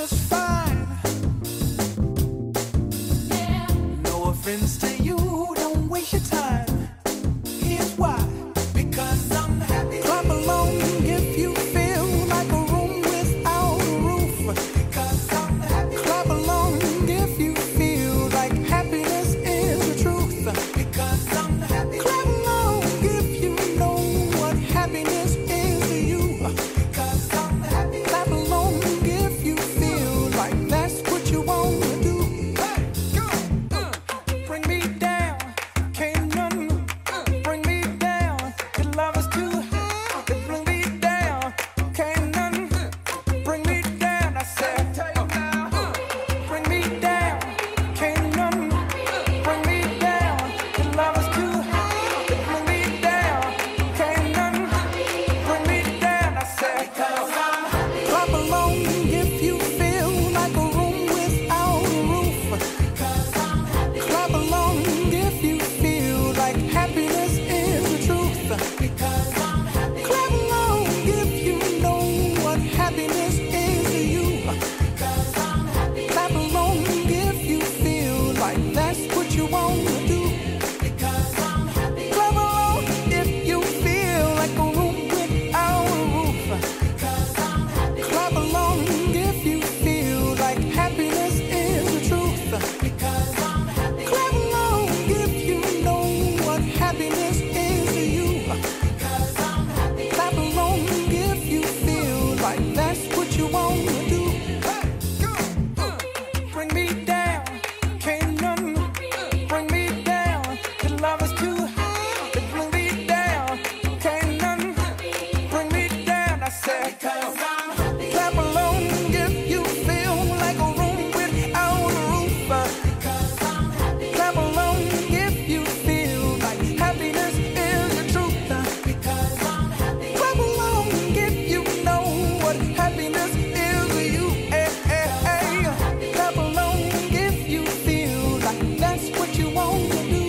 just fine. No offense to you, don't waste your time. Here's why. Because I'm happy. Clap along if you feel like a room without a roof. Because I'm happy. Clap along if you feel like happiness is the truth. Because I'm happy. Clap along if you know what happiness is to you. Because I'm happy. Clap along if you feel like that's what you want to do. Hey, go. Bring me down. Can't none bring me down. Your love is too high. Bring me down. Can't none bring me down. I said, bring me down. Can't none bring me down. Your love is too high. Bring me down. Can't none bring me down. I said, clap along if you feel like a room without a roof. Clap along if you feel like happiness is the truth. Clap along if you know what happiness is to you. Clap along if you feel like that's what you want to do. Clap along if you feel like a room without a roof. Clap along if you feel like happiness is the truth. Clap along if you know what happiness is to you. Clap along if you feel like that's what you want to do. Bring me down, can't none bring me down. Your love is too high. Bring me down, can't none bring me down. I said, clap along if you feel like a room without a roof. Clap along if you feel like happiness is the truth. Clap along if you know what happiness is to you. Clap along if you feel like that's what you want to do.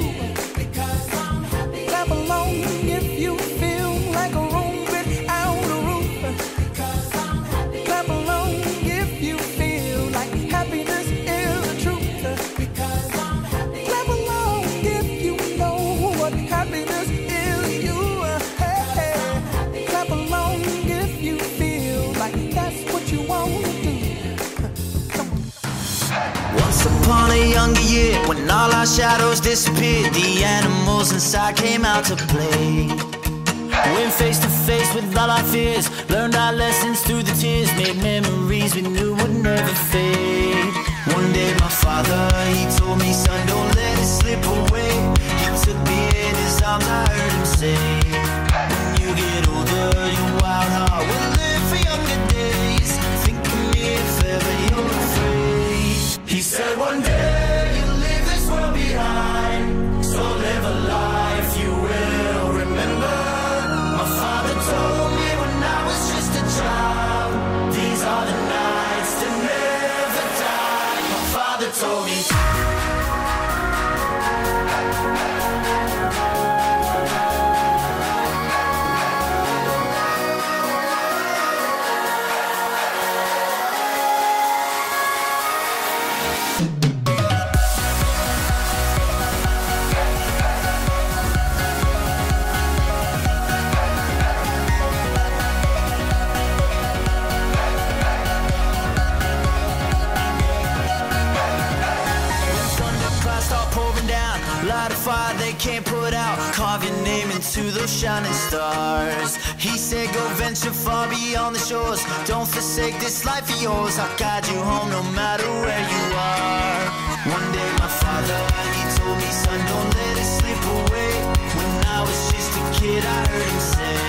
Clap along if you feel like a room without a roof. Clap along if you feel like happiness is the truth. Clap along if you know what happiness is to you. Clap along if you feel like that's what you want to do. Once upon a younger year, when all our shadows disappeared, the animals inside came out to play. Went face to face with all our fears, learned our lessons through the tears, made memories we knew would never fade. One day my father, he told me, son, don't let it slip away. He took me in his arms, I heard him say, when you get older, your wild heart will live for younger days. Think of me if ever you're afraid. He said one day you'll leave this world behind, so live a life you will remember. My father told me when I was just a child, these are the nights to never die. My father told me. Fire they can't put out, carve your name into those shining stars. He said go venture far beyond the shores, don't forsake this life of yours. I'll guide you home no matter where you are. One day my father, he told me, son, don't let it slip away. When I was just a kid I heard him say,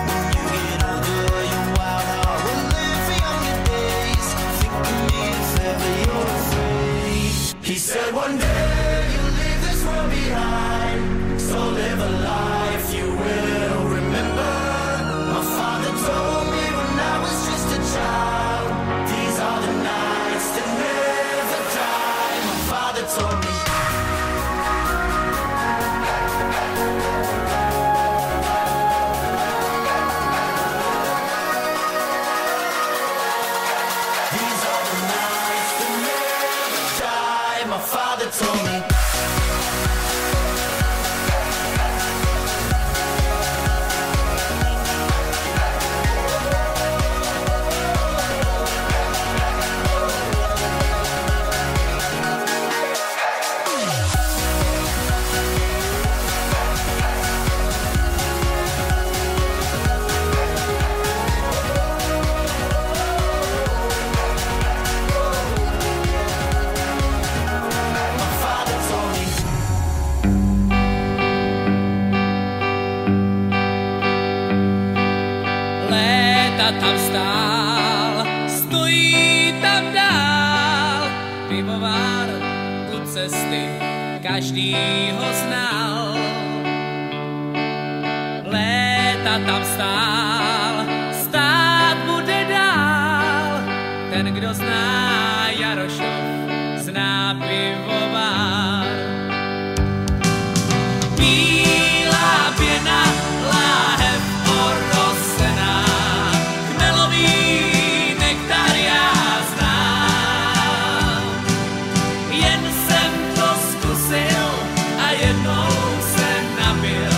when you get older your wild heart will live for younger days. Think of me if ever you're afraid. He said one day you'll leave this world behind, so live a life you will remember. My father told me when I was just a child, these are the nights that never die. My father told me. told me. Tam stál, stojí tam dál, pivovar u cesty, každý ho znal. Léta tam stál, stát bude dál, ten, kdo zná Jarošov, zná pivovar. Bílá pěna, láhev orosená, nektar já znám. Jen jsem to zkusil a jednou se napil,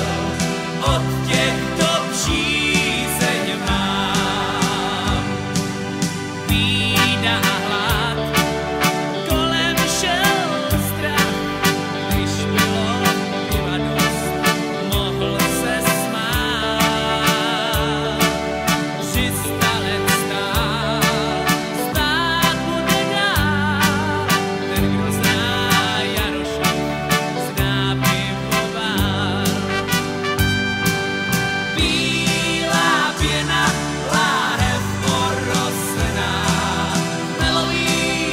od těchto přízeň mám. Bída a hlad, kolem šel strach, když bylo piva dost, mohl se smát. 300 let stát bude dál, ten, kdo zná Jarošov, zná pivovar. Bílá pěna, láhev orosená, chmelový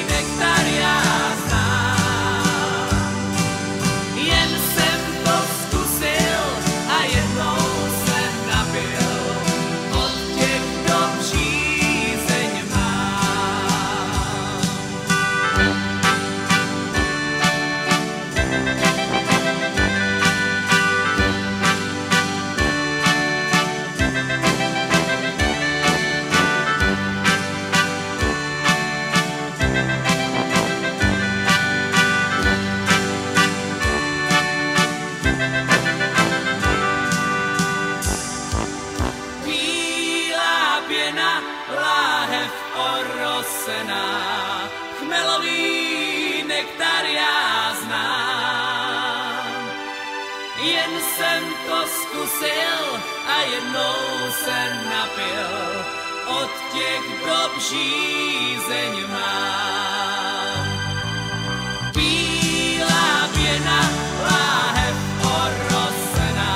nektar já znám. Jen jsem to zkusil a jednou se napil, od těchto přízeň mám. Bílá pěna, láhev orosená, chmelový nektar já znám. Jen jsem to zkusil a jednou se napil, od těch, kdo přízeň mám. Bílá pěna, láhev orosená,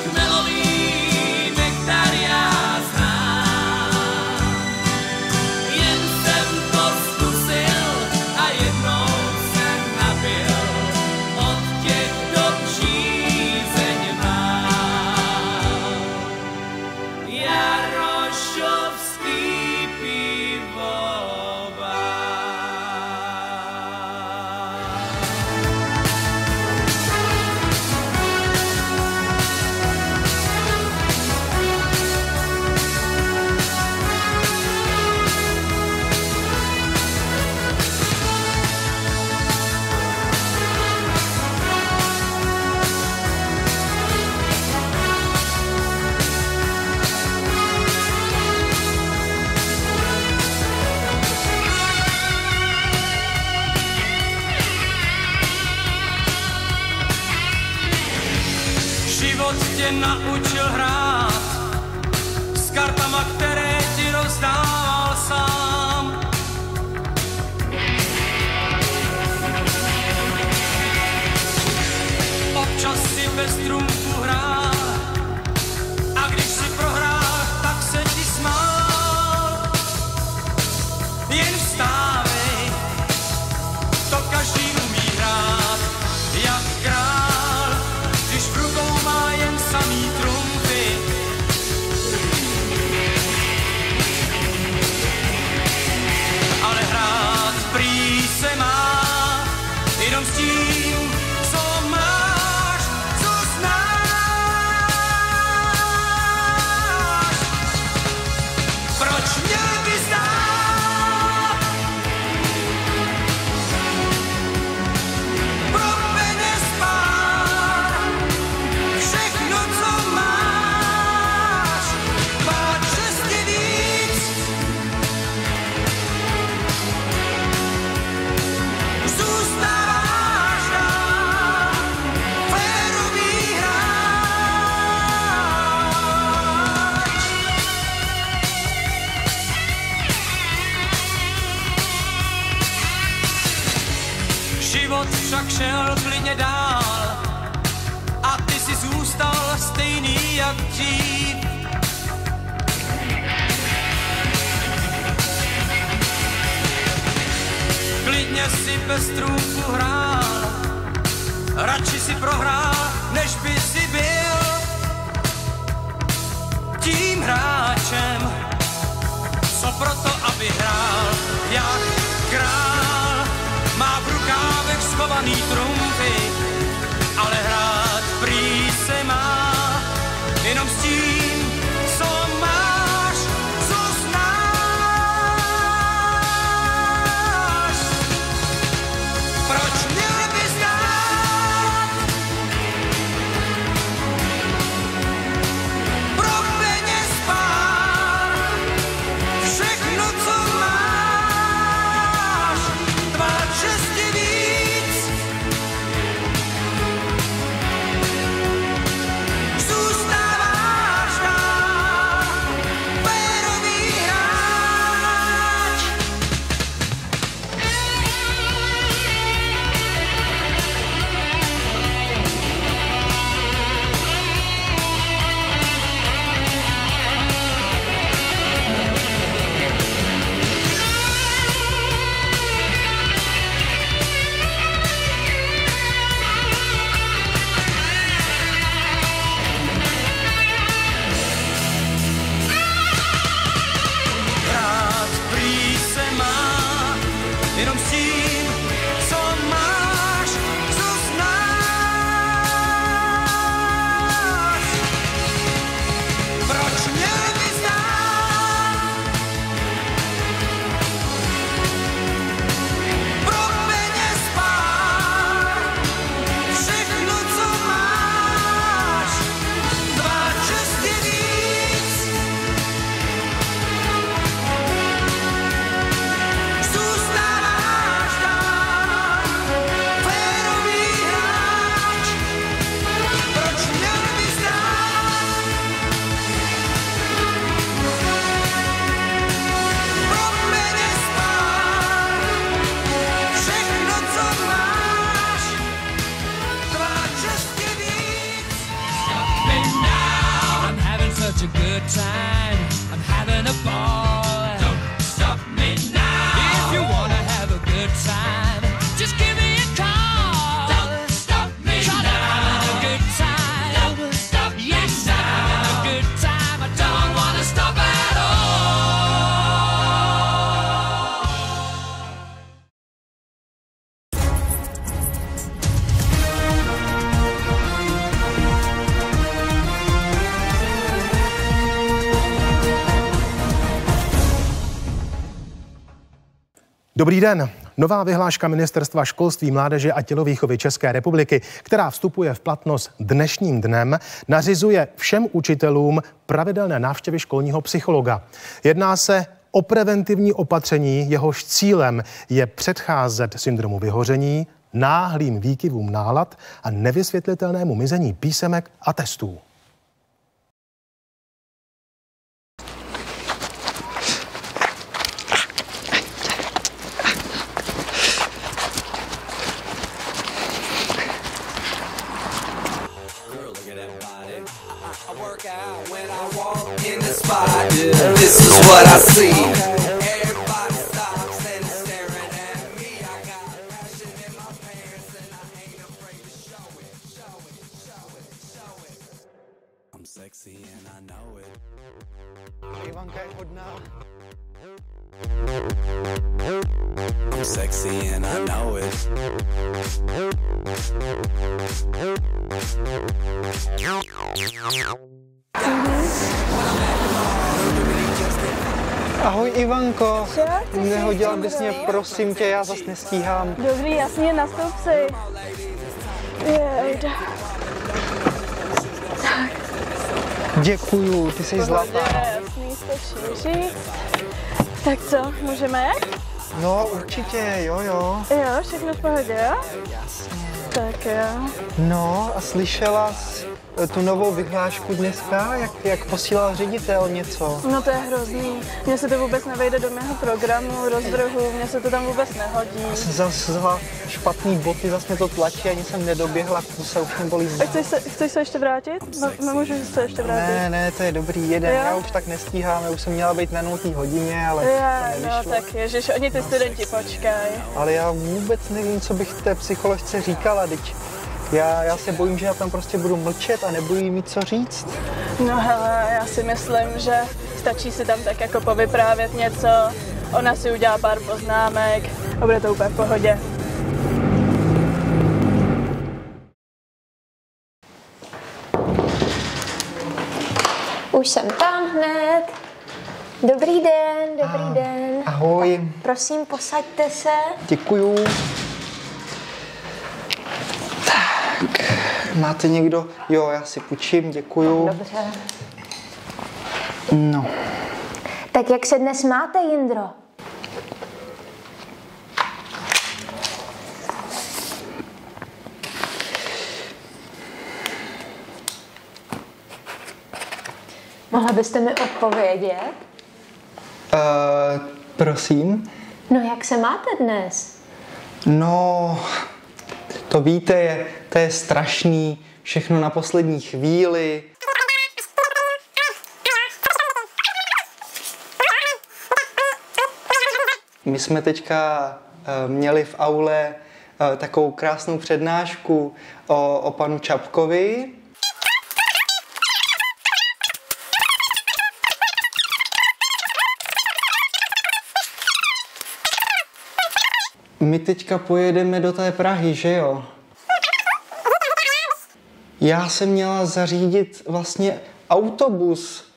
chmelový nektar já znám. Jen jsem to zkusil a jednou se napil, od těch, kdo přízeň mám. Jarošovský pivovar. Život tě naučil hrát s kartama, které ti rozdával sám. Občas si bez trumfu hrál a když si prohrál, tak se ti smál. Jen vstávej, to každý umí hrát jak král, když v rukou má jen samý trumfy. Život však šel klidně dál a ty si zůstal stejný jak dřív. Klidně si bez trůku hrál, radši si prohrál, než by si byl tím hráčem, co proto, aby hrál jak král. Má v rukávech schovaný trumfy, ale hrát prý se má jenom s tím, co máš, co znáš. Proč měl bys dát pro peněz pár všechno, co máš, tvá čest je víc. Zůstáváš dál férový hráč. Hrát prý se má jenom s tím, co máš, co znáš. Proč měl bys dát pro peněz pár všechno, co máš, tvá čest je víc. Zůstáváš dál férový hráč. Proč měl bys dát pro peněz pár všechno, co máš, tvá čest je víc. I'm having such a good time. I'm having a ball. Don't stop me now. If you wanna have a good time, just give me a call. Don't stop me now. I'm having a good time. Don't stop me now. Yes, I'm having a good time. I don't wanna stop at all. Dobrý den. Nová vyhláška Ministerstva školství, mládeže a tělovýchovy České republiky, která vstupuje v platnost dnešním dnem, nařizuje všem učitelům pravidelné návštěvy školního psychologa. Jedná se o preventivní opatření, jehož cílem je předcházet syndromu vyhoření, náhlým výkyvům nálad a nevysvětlitelnému mizení písemek a testů. This is what I see. Everybody stops and is staring at me. I got passion in my pants and I ain't afraid to show it, show it, show it, show it. I'm sexy and I know it. Ivanka je hodná. I'm sexy and I know it. Ahoj Ivanko, nehodila bys mě, prosím tě, já zas nestíhám. Dobrý, jasně, nastup si. Děkuju, ty jsi zlatá. Jasný, stačí říct. Tak co, můžeme? No určitě, jo. Jo, všechno v pohodě, jo? Jasně. Tak jo. No a slyšela jsi tu novou vyhlášku dneska, jak posílal ředitel něco? No to je hrozný. Mně se to vůbec nevejde do mého programu, rozvrhu, mně se to tam vůbec nehodí. Já jsem zase vzala špatný boty, zase mě to tlačí, ani jsem nedoběhla, pusa už mě bolí. Chceš se ještě vrátit? No, můžu se ještě vrátit. Ne, to je dobrý, jeden. Já už tak nestíhám, já už jsem měla být na 0. hodině, ale to nevyšlo. No tak ježiš, oni ty studenti počkají. Ale já vůbec nevím, co bych té psycholožce říkala, teď. Já se bojím, že já tam prostě budu mlčet a nebudu jí mít co říct. No hele, já si myslím, že stačí si tam tak jako povyprávět něco, ona si udělá pár poznámek a bude to úplně v pohodě. Už jsem tam hned. Dobrý den. Ahoj. Prosím, posaďte se. Děkuju. Tak, máte někdo? Jo, já si půjčím, děkuju. Dobře. No. Tak jak se dnes máte, Jindro? Mohla byste mi odpovědět? Prosím? No jak se máte dnes? No, to víte, to je strašný, všechno na poslední chvíli. My jsme teďka měli v aule takovou krásnou přednášku o panu Čapkovi. My teďka pojedeme do té Prahy, že jo? Já jsem měla zařídit vlastně autobus.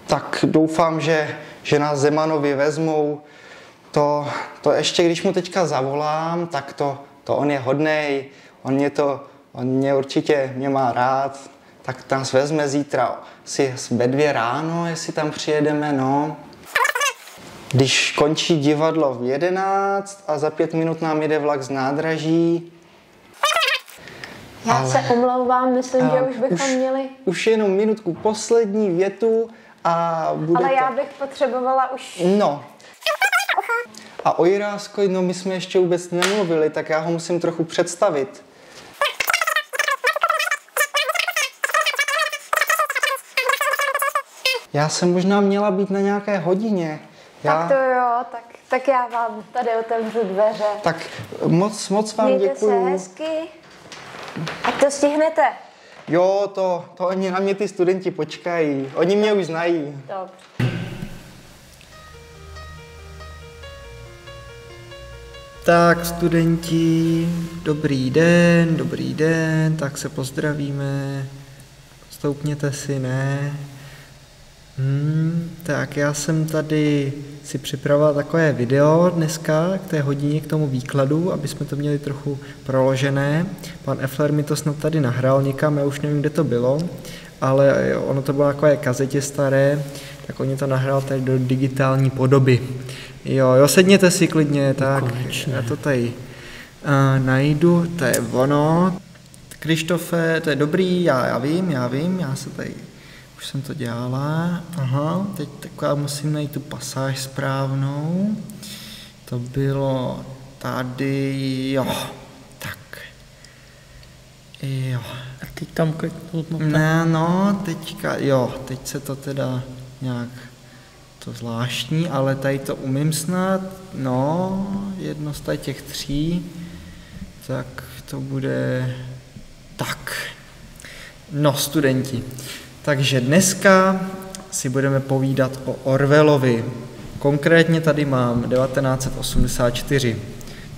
Tak doufám, že nás Zemanovi vezmou. To ještě, když mu teďka zavolám, tak to on je hodnej. On mě určitě má rád. Tak nás vezme zítra asi ve 2 ráno, jestli tam přijedeme, no. Když končí divadlo v 11 a za 5 minut nám jede vlak z nádraží. Já se omlouvám, myslím, že už bychom měli... Už jenom minutku, poslední větu a bude Ale to... já bych potřebovala už... No. A o Jiráskovi, no my jsme ještě vůbec nemluvili, tak já ho musím trochu představit. Já jsem možná měla být na nějaké hodině. Tak to jo, tak já vám tady otevřu dveře. Tak moc vám Mějte děkuju. se hezky. Ať to stihnete. Jo, to oni na mě ty studenti počkají. Oni mě už znají. Dobře. Tak studenti, dobrý den, tak se pozdravíme. Stoupněte si, ne? Tak já jsem tady si připravil takové video dneska k té hodině, k tomu výkladu, aby jsme to měli trochu proložené. Pan Effler mi to snad tady nahrál někam, já už nevím, kde to bylo, ale ono to bylo takové kazetě staré, tak on to nahrál tady do digitální podoby. Jo, sedněte si klidně, tak já to tady najdu, to je ono. Krištofe, to je dobrý, já vím, já se tady... Už jsem to dělala. Aha, teď taková musím najít tu pasáž správnou. To bylo tady, jo. Tak. Jo. A teď tam kliknout na Ne, no, teďka, jo, teď se to teda nějak to zvláštní, ale tady to umím snad. No, jedno z těch 3. Tak to bude tak. No, studenti. Takže dneska si budeme povídat o Orwellovi. Konkrétně tady mám 1984.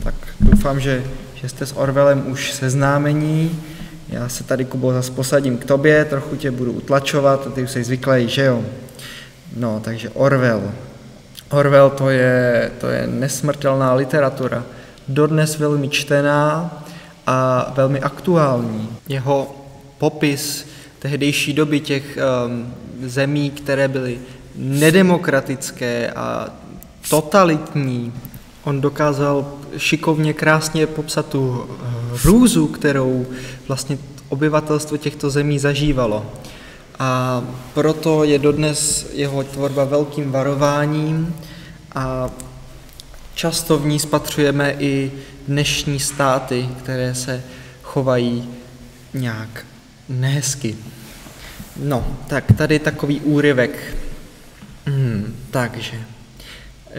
Tak doufám, že jste s Orwellem už seznámení. Já se tady, Kubo, zase posadím k tobě, trochu tě budu utlačovat, a ty už jsi zvyklý, že jo? No, takže Orwell. Orwell to je nesmrtelná literatura. Dodnes velmi čtená a velmi aktuální. Jeho popis tehdejší doby těch zemí, které byly nedemokratické a totalitní. On dokázal šikovně, krásně popsat tu hrůzu, kterou vlastně obyvatelstvo těchto zemí zažívalo. A proto je dodnes jeho tvorba velkým varováním a často v ní spatřujeme i dnešní státy, které se chovají nějak nehezky. No, tak tady takový úryvek. Takže.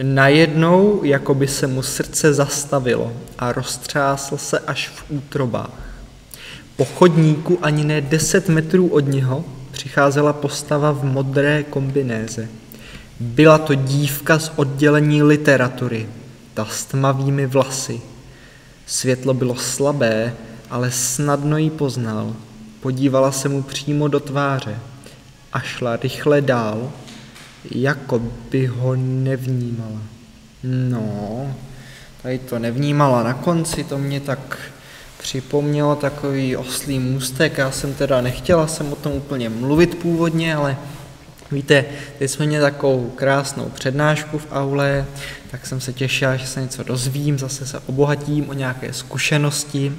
Najednou, jako by se mu srdce zastavilo a roztřásl se až v útrobách. Po chodníku ani ne 10 metrů od něho přicházela postava v modré kombinéze. Byla to dívka z oddělení literatury, ta s tmavými vlasy. Světlo bylo slabé, ale snadno ji poznal. Podívala se mu přímo do tváře a šla rychle dál, jako by ho nevnímala. No, tady to nevnímala na konci, to mě tak připomnělo takový oslý můstek. Já jsem teda nechtěla jsem o tom úplně mluvit původně, ale víte, teď jsme měli takovou krásnou přednášku v aule, tak jsem se těšila, že se něco dozvím, zase se obohatím o nějaké zkušenosti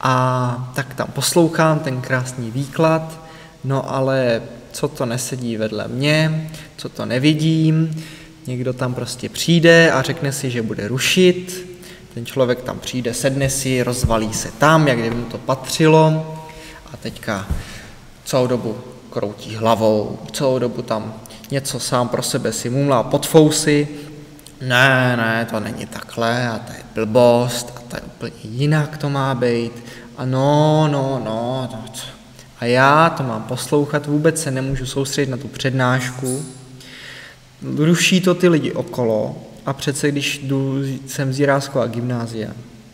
a tak tam poslouchám ten krásný výklad, no ale co to nesedí vedle mě, co to nevidím, někdo tam prostě přijde a řekne si, že bude rušit, ten člověk tam přijde, sedne si, rozvalí se tam, jak kdyby mu to patřilo a teďka celou dobu kroutí hlavou, celou dobu tam něco sám pro sebe si mumlá pod fousy. Ne, to není takhle a to je blbost a to je úplně jinak to má být a no. A já to mám poslouchat, vůbec se nemůžu soustředit na tu přednášku. Ruší to ty lidi okolo a přece když jsem z Jiráskova gymnázia,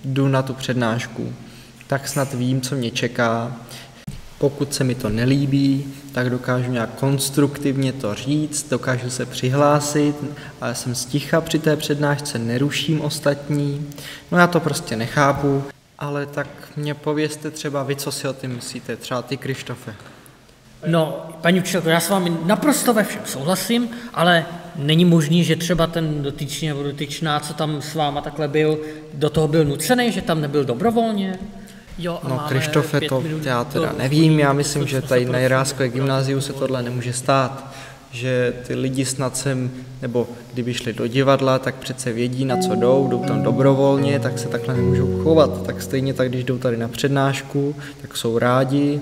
jdu na tu přednášku, tak snad vím, co mě čeká. Pokud se mi to nelíbí, tak dokážu nějak konstruktivně to říct, dokážu se přihlásit, ale jsem sticha při té přednášce, neruším ostatní. No já to prostě nechápu, ale tak mě povězte třeba vy, co si o tím myslíte, třeba ty, Krištofe. No, paní učitelko, já s vámi naprosto ve všem souhlasím, ale není možný, že třeba ten dotyčný nebo dotyčná, co tam s váma takhle byl, do toho byl nucený, že tam nebyl dobrovolně? Jo, no, Krištofe, to já teda nevím, já myslím, že tady na Jiráskové gymnáziu se tohle nemůže stát, že ty lidi snad sem, nebo kdyby šli do divadla, tak přece vědí, na co jdou tam dobrovolně, tak se takhle nemůžou chovat, tak stejně tak, když jdou tady na přednášku, tak jsou rádi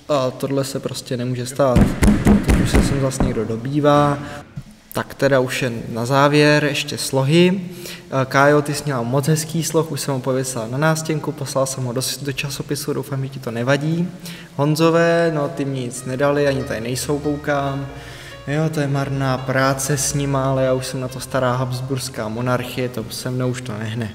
a tohle se prostě nemůže stát. Teď už se sem zase někdo dobývá. Tak teda už jen na závěr ještě slohy. Kájo, ty jsi měla moc hezký sloh, už jsem ho pověsila na nástěnku, poslal jsem ho do časopisu, doufám, že ti to nevadí. Honzové, no ty mi nic nedali, ani tady nejsou, koukám. Jo, to je marná práce s nima, ale já už jsem na to stará habsburská monarchie, to se mnou už to nehne.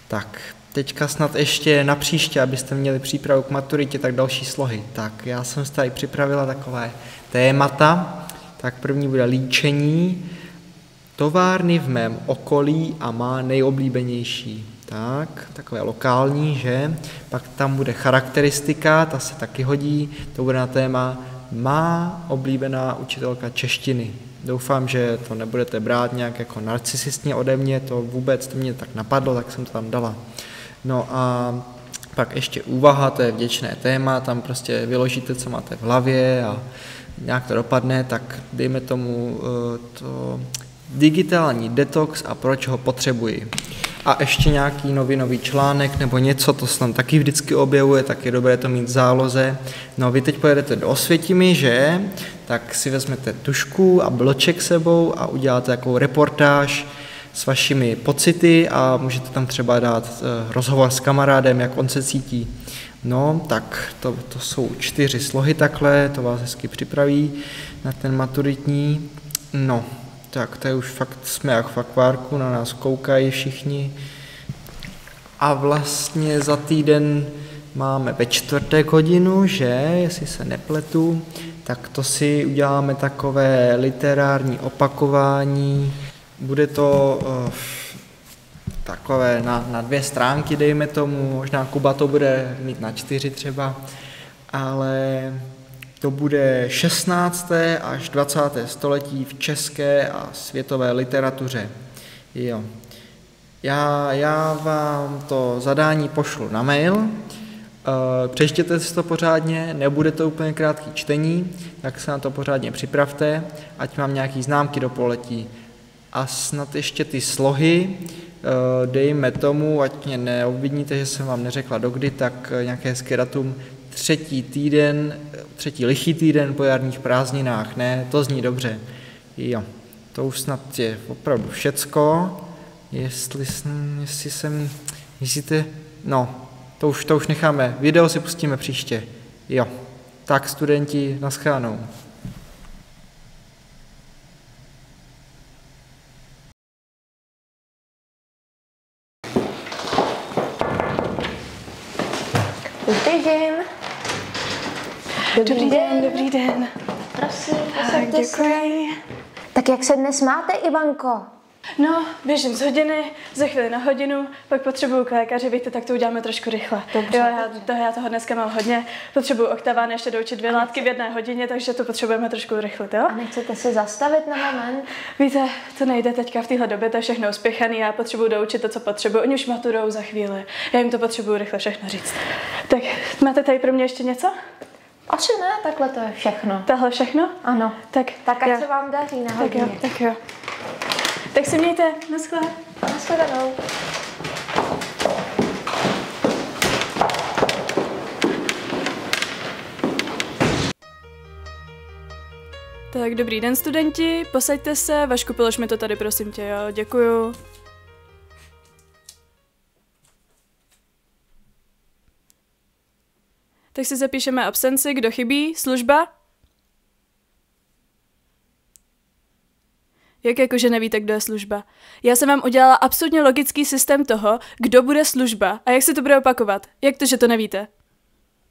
Tak, teďka snad ještě na příště, abyste měli přípravu k maturitě, tak další slohy. Tak, já jsem si tady připravila takové témata. Tak první bude líčení, továrny v mém okolí a má nejoblíbenější. Tak, takové lokální, že? Pak tam bude charakteristika, ta se taky hodí, to bude na téma má oblíbená učitelka češtiny. Doufám, že to nebudete brát nějak jako narcisistně ode mě, to vůbec, to mě tak napadlo, tak jsem to tam dala. No a pak ještě úvaha, to je vděčné téma, tam prostě vyložíte, co máte v hlavě a nějak to dopadne, tak dejme tomu to digitální detox a proč ho potřebuji. A ještě nějaký novinový článek nebo něco, to se tam taky vždycky objevuje, tak je dobré to mít v záloze. No vy teď pojedete do Osvětimi, že? Tak si vezmete tužku a bloček sebou a uděláte takovou reportáž s vašimi pocity a můžete tam třeba dát rozhovor s kamarádem, jak on se cítí. No, tak to jsou 4 slohy takhle, to vás hezky připraví na ten maturitní. No, tak to je už fakt, jsme jak v akvárku, na nás koukají všichni. A vlastně za týden máme ve čtvrtek hodinu, že, jestli se nepletu, tak to si uděláme takové literární opakování. Bude to takové na 2 stránky, dejme tomu, možná Kuba to bude mít na 4 třeba, ale to bude 16. až 20. století v české a světové literatuře. Jo. Já vám to zadání pošlu na mail, Přečtěte si to pořádně, nebude to úplně krátký čtení, tak se na to pořádně připravte, ať mám nějaký známky do poletí. A snad ještě ty slohy, dejme tomu, ať mě neobviníte, že jsem vám neřekla dokdy, tak nějaké hezké datum, třetí lichý týden po jarních prázdninách, ne, to zní dobře. Jo, to už snad je opravdu všecko, to už necháme, video si pustíme příště. Jo, tak studenti, naschledanou. Dobrý den. Dobrý den, dobrý den. Prosím, Tak, děkuji. Tak jak se dnes máte, Ivanko? No, běžím z hodiny, za chvíli na hodinu, pak potřebuju k lékaři, víte, tak to uděláme trošku rychle. Dobře, Jo, já toho dneska mám hodně, potřebuju oktaván ještě doučit 2 látky v 1 hodině, takže to potřebujeme trošku urychlit, jo? A nechcete se zastavit na moment? Víte, to nejde teďka v téhle době, to je všechno uspěchaný, já potřebuju doučit to, co potřebuju, oni už maturujou za chvíli, já jim to potřebuju rychle všechno říct. Tak, máte tady pro mě ještě něco? Asi ne, takhle to je všechno. Tohle všechno? Ano. Tak ať se vám daří na hodině. Tak jo. Tak se mějte, naschle. Naschledanou. Tak dobrý den, studenti, posaďte se, Vašku, polož mi to tady, prosím tě, jo, děkuju. Tak si zapíšeme absenci, kdo chybí, služba? Jak jakože nevíte, kdo je služba? Já jsem vám udělala absolutně logický systém toho, kdo bude služba a jak se to bude opakovat. Jak to, že to nevíte?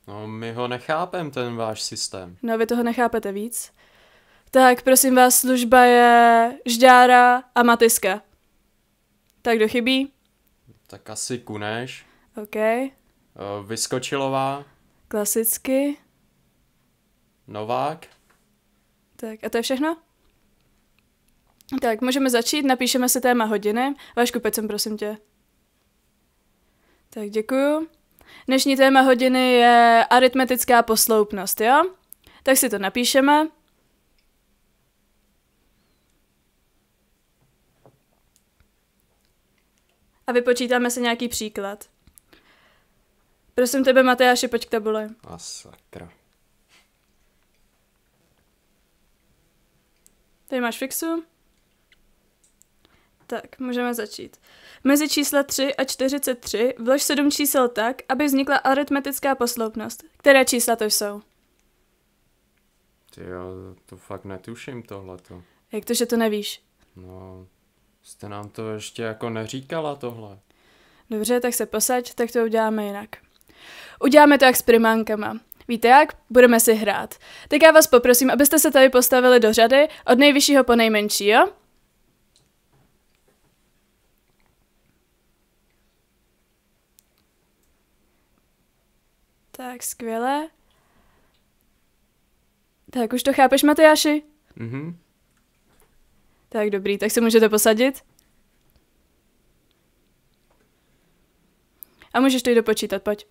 No, my ho nechápem, ten váš systém. No, vy toho nechápete víc. Tak, prosím vás, služba je Žďára a Matyska. Tak, kdo chybí? Tak asi Kuneš. OK. Vyskočilová. Klasicky. Novák. Tak, a to je všechno? Tak, můžeme začít, napíšeme si téma hodiny. Vašku, pojď sem, prosím tě. Tak, děkuju. Dnešní téma hodiny je aritmetická posloupnost, jo? Tak si to napíšeme. A vypočítáme si nějaký příklad. Prosím tebe, Matyáši, pojď k tabuli. A sakra. Tady máš fixu. Tak, můžeme začít. Mezi čísla 3 a 43 vlož 7 čísel tak, aby vznikla aritmetická posloupnost. Které čísla to jsou? Tyjo, to fakt netuším tohleto. Jak to, že to nevíš? No, jste nám to ještě jako neříkala tohle. Dobře, tak se posaď, tak to uděláme jinak. Uděláme to jak s primánkama. Víte jak? Budeme si hrát. Tak já vás poprosím, abyste se tady postavili do řady od nejvyššího po nejmenší, jo? Tak, skvěle. Tak, už to chápeš, Matyáši? Mhm. Tak, dobrý, tak se můžete posadit. A můžeš to jít dopočítat, pojď.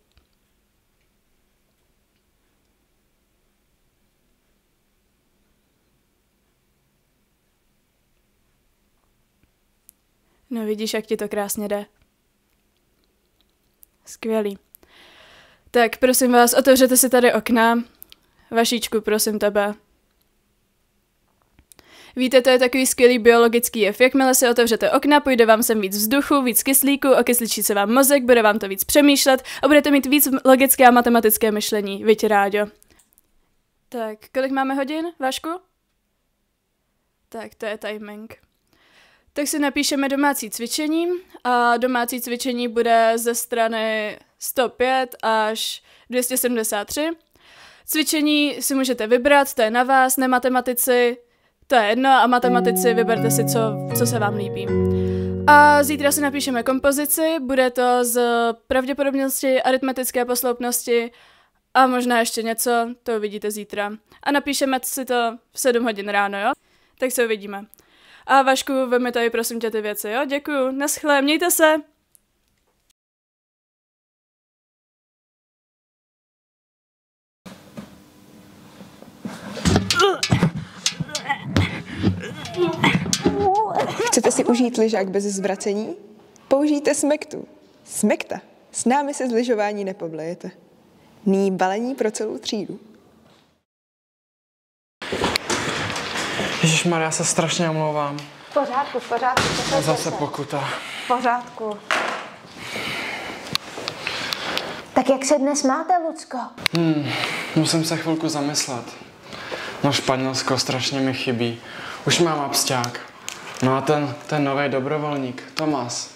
No vidíš, jak ti to krásně jde. Skvělý. Tak prosím vás, otevřete si tady okna. Vašíčku, prosím tebe. Víte, to je takový skvělý biologický jev. Jakmile si otevřete okna, půjde vám sem víc vzduchu, víc kyslíku, okysličí se vám mozek, bude vám to víc přemýšlet a budete mít víc logické a matematické myšlení. Viď, Ráďo? Tak, kolik máme hodin, Vášku? Tak, to je timing. Tak si napíšeme domácí cvičení a domácí cvičení bude ze strany 105 až 273. Cvičení si můžete vybrat, to je na vás, ne matematici, to je jedno a matematici vyberte si, co se vám líbí. A zítra si napíšeme kompozici, bude to z pravděpodobnosti, aritmetické posloupnosti a možná ještě něco, to uvidíte zítra. A napíšeme si to v 7 hodin ráno, jo? Tak se uvidíme. A Vašku, vemi tady prosím tě ty věci, jo? Děkuju, naschle, mějte se! si užít lyžák bez zvracení? Použijte Smektu. Smekta. S námi se z lyžování nepoblejete. Nyní balení pro celou třídu. Ježišmarja, já se strašně omlouvám. V pořádku, v pořádku. Zase pokuta. V pořádku. Tak jak se dnes máte, Lucko? Musím se chvilku zamyslet. No Španělsko strašně mi chybí. Už mám absťák. No a ten nový dobrovolník, Tomas,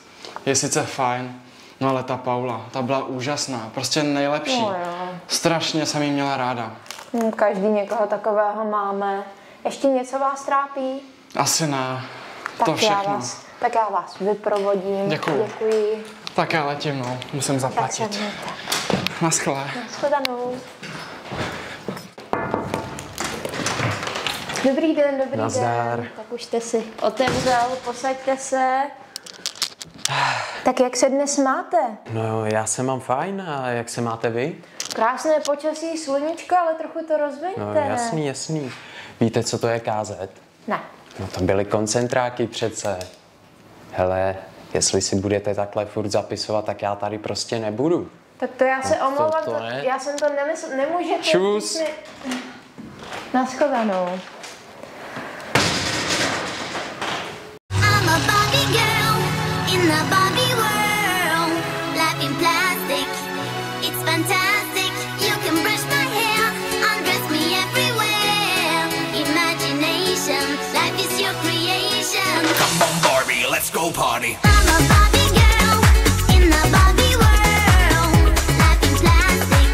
je sice fajn, no ale ta Paula, ta byla úžasná, prostě nejlepší. No jo. Strašně jsem jí měla ráda. Každý někoho takového máme. Ještě něco vás trápí? Asi ne. To všechno. Tak já vás vyprovodím. Děkuji. Tak já letím, no. Musím zaplatit. Naschle. Nashledanou. Dobrý den, Nazdar. den. Tak už jste si otevřel, posaďte se. Tak jak se dnes máte? No, já se mám fajn, a jak se máte vy? Krásné počasí, sluníčko, ale trochu to rozviňte. No, jasný. Víte, co to je kázet? Ne. No, to byly koncentráky přece. Hele, jestli si budete takhle furt zapisovat, tak já tady prostě nebudu. Tak to já se omlouvám, to ne. Já jsem to nemyslel, nemůžete. Čus. Naschledanou. I'm a Barbie girl in the Barbie world. Life in plastic, it's fantastic. You can brush my hair, undress me everywhere. Imagination, life is your creation. Come on, Barbie, let's go party. I'm a Barbie girl in the Barbie world. Life in plastic,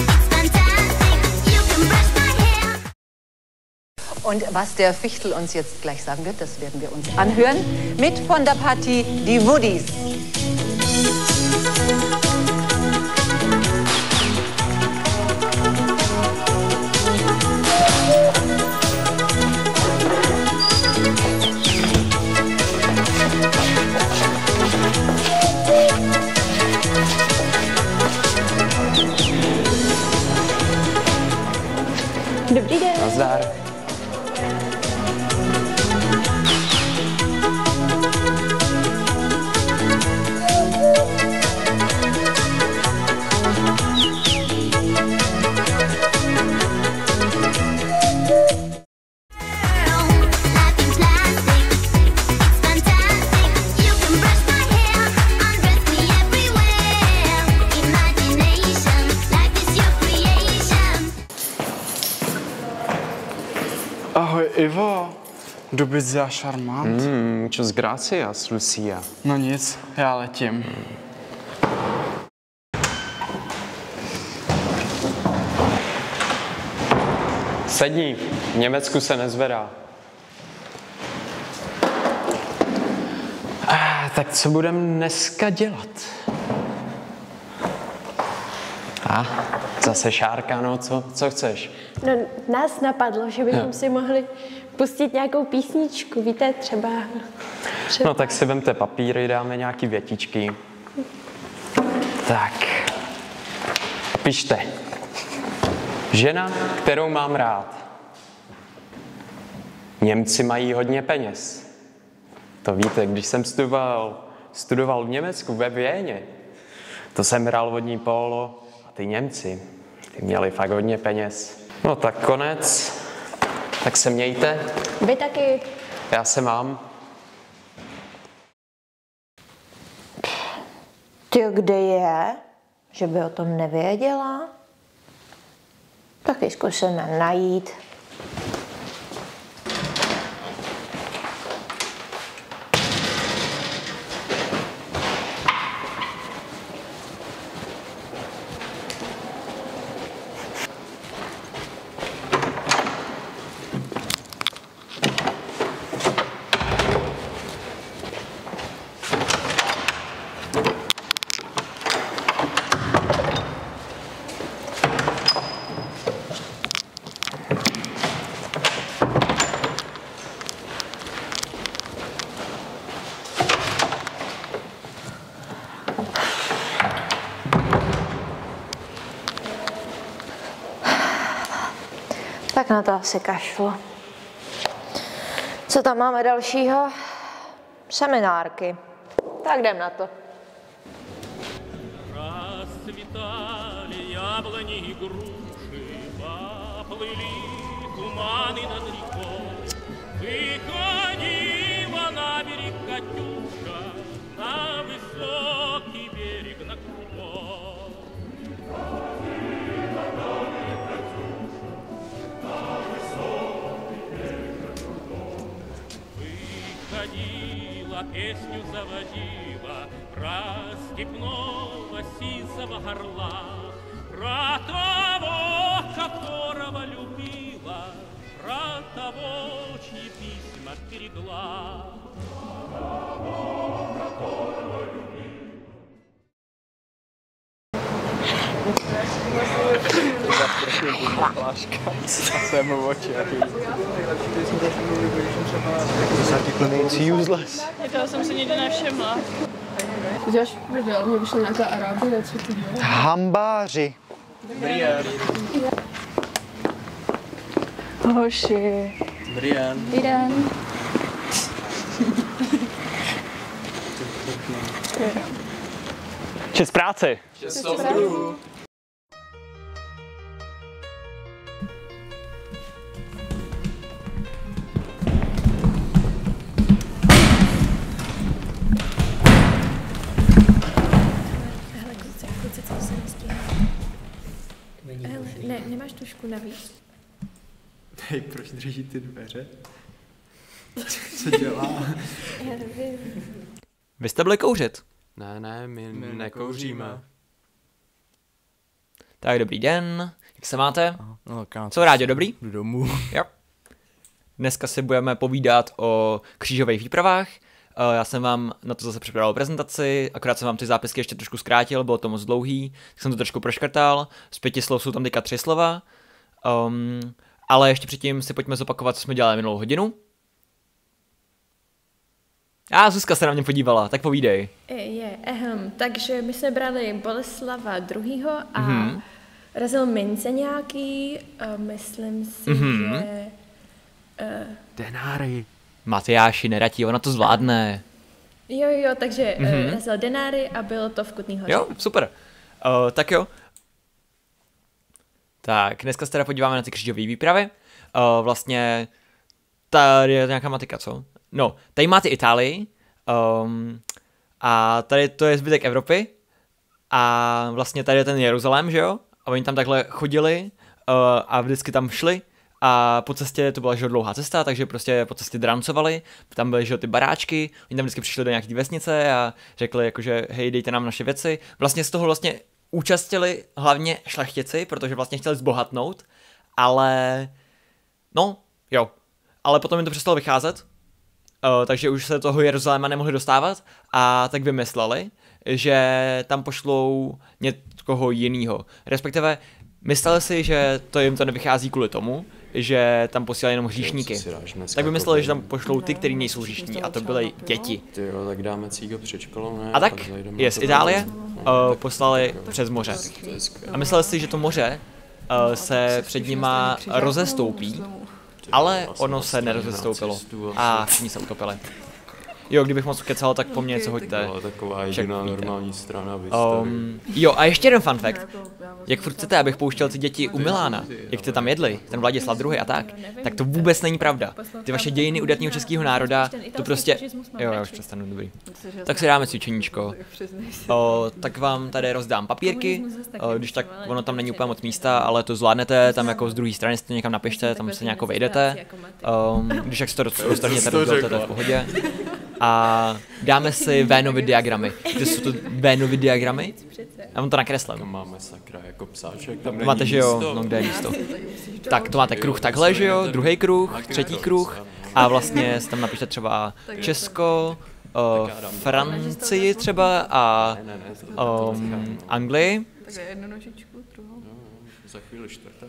it's fantastic. You can brush my hair. Und was der Fichtel uns jetzt gleich sagen wird, das werden wir uns anhören. Mit von der Partie die Woodies. Dobrý den. Nazdar. Ahoj Ivo, du bist sehr charmant. Muchas gracias, Lucia. No nic, já letím. Sedni, v Německu se nezvedá. Tak co budeme dneska dělat? Zase šárka, no, co chceš? No, nás napadlo, že bychom si mohli pustit nějakou písničku, víte, třeba... No tak si vemte papíry, dáme nějaký větičky. Tak. Pište. Žena, kterou mám rád. Němci mají hodně peněz. To víte, když jsem studoval v Německu, ve Věně, to jsem hrál vodní pólo a ty Němci, ty měli fakt hodně peněz. No tak konec, tak se mějte. Vy taky. Já se mám. Ty, kde je? Že by o tom nevěděla? Taky zkusíme najít. Tak na to asi kašlu. Co tam máme dalšího? Seminárky. Tak jdem na to. Расцветали яблони и груши, поплыли туманы над рекой. Выходила на берег Катюша, на высокий берег на крутой. Выходила, песню заводила про степного сизого орла, про того, которого любила, про того, чьи письма берегла. Useless. Toho jsem si nikdy nevšimla. Ty děláš viděl, mě vyšla nějaká Arábie, co ty děláš? Hambáři. Hoši. Brian. Iden. Čes práci. Čes práci. Ne, nemáš tušku navíc? Hej, proč drží ty dveře? Co dělá? Já nevím. Vy jste byli kouřit? Ne, my nekouříme. Tak dobrý den, jak se máte? No, co rádi, dobrý? Jdu domů. Jo. Dneska si budeme povídat o křížových výpravách. Já jsem vám na to zase připravil prezentaci, akorát jsem vám ty zápisky ještě trošku zkrátil, bylo to moc dlouhý, tak jsem to trošku proškrtal, z 5 slov jsou tam teďka 3 slova, ale ještě předtím si pojďme zopakovat, co jsme dělali minulou hodinu. Zuzka se na mě podívala, tak povídej. Takže my jsme brali Boleslava II. A razil mince nějaký, myslím si, že... Denáry. Matyáši, neratí, ona to zvládne. Jo, takže razil denáry a bylo to v Kutný Hoře. Jo, super. Tak jo. Tak, dneska se teda podíváme na ty křížové výpravy. Vlastně, tady je nějaká matika, co? No, tady máte Itálii a tady to je zbytek Evropy a vlastně tady je ten Jeruzalém, že jo? A oni tam takhle chodili a vždycky tam šli a po cestě to byla že dlouhá cesta, takže prostě po cestě drancovali, tam byly že ty baráčky, oni tam vždycky přišli do nějaké vesnice a řekli jakože hej, dejte nám naše věci. Vlastně z toho vlastně účastnili hlavně šlechtici, protože vlastně chtěli zbohatnout, ale ale potom jim to přestalo vycházet, takže už se toho Jeruzaléma nemohli dostávat a tak vymysleli, že tam pošlou někoho jinýho. Respektive mysleli si, že to jim to nevychází kvůli tomu, že tam posílají jenom hříšníky. Tak vymysleli, že tam pošlou ty, kteří nejsou hříšní, a to byly děti. Jo, tak dáme cígo před školou, ne? A tak je z Itálie poslali přes moře. A mysleli si, že to moře se před nima rozestoupí, ale ono se nerozestoupilo a všichni se utopili. Jo, kdybych moc kecal, tak po mně něco hoďte. Taková jediná normální strana Jo, a ještě jeden fun fact. Jak furt chcete, abych pouštěl ty děti u Milána, jak jste tam jedli, ten Vladislav II. A tak to vůbec není pravda. Ty vaše dějiny udatního českého národa, to prostě... Jo, já už přestanu, dobrý. Tak si dáme cvičeníčko. Tak vám tady rozdám papírky, když tak ono tam není úplně moc místa, ale to zvládnete, tam jako z druhé strany si to někam napište, tam se nějakou vejdete. Když jak si to roztrhněte, rozdělte to v pohodě. A dáme si Vénovy diagramy. Kde jsou to Vénovy diagramy? Já vám to nakreslím. To máme sakra jako psáček, tam není máte, že jo, místo. no kde je místo. Tak to máte kruh takhle, že jo, druhý kruh, třetí kruh a vlastně tam napíšte třeba Česko, Francii třeba a Anglii. Takže jednu nožičku, druhou. Za chvíli čtvrtá.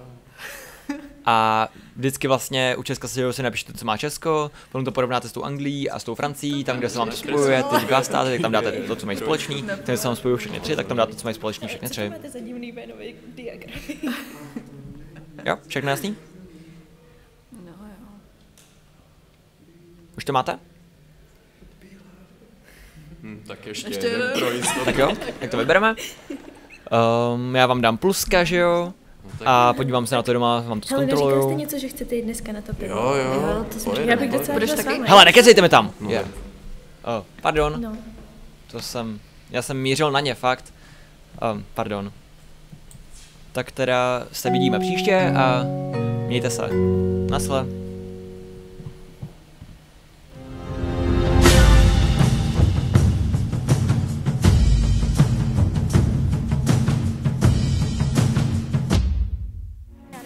A vždycky vlastně u Česka si napíšete, co má Česko, potom to porovnáte s tou Anglií a s tou Francií, tam, kde se vám to spojuje, ty dva státy, tak tam dáte to, co mají společný, tam, kde se vám spojují všechny tři, tak tam dáte, co mají společný všechny tři. Máte za divný Vénový diagram. Jo, všechno jasný? No jo. Už to máte? Tak ještě jeden pro jistotu. Tak jo, tak to vybereme. Já vám dám pluska, že jo? A podívám se na to doma, vám to Hele, neříkal jste zkontroluju. něco, že chcete jít dneska na to pivo? Jo, to jsme já bych docela Budeš šla s taky? vámi. Hele, nekecejte mi tam! No. Pardon. No. Já jsem mířil na ně, fakt. Pardon. Tak teda se vidíme příště a mějte se. Nasle.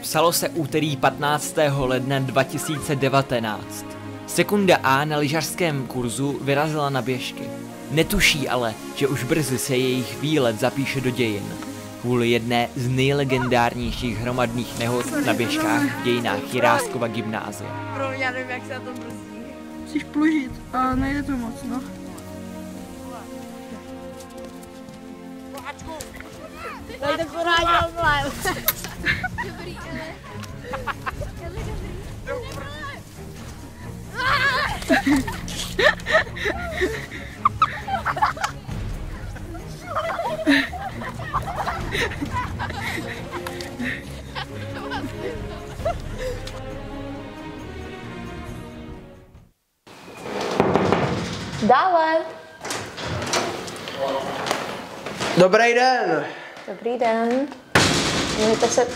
Psalo se úterý 15. ledna 2019. Sekunda A na lyžařském kurzu vyrazila na běžky. Netuší ale, že už brzy se jejich výlet zapíše do dějin. Kvůli jedné z nejlegendárnějších hromadných nehod na běžkách v dějinách Jiráskova gymnázia. Pro mě, já nevím, jak se na tom brzdí. Musíš plužit a nejde to moc, no. Tady to pořádně omlel. Dobrý, Dále. Dobrý den. Dobrý den. Mějte se...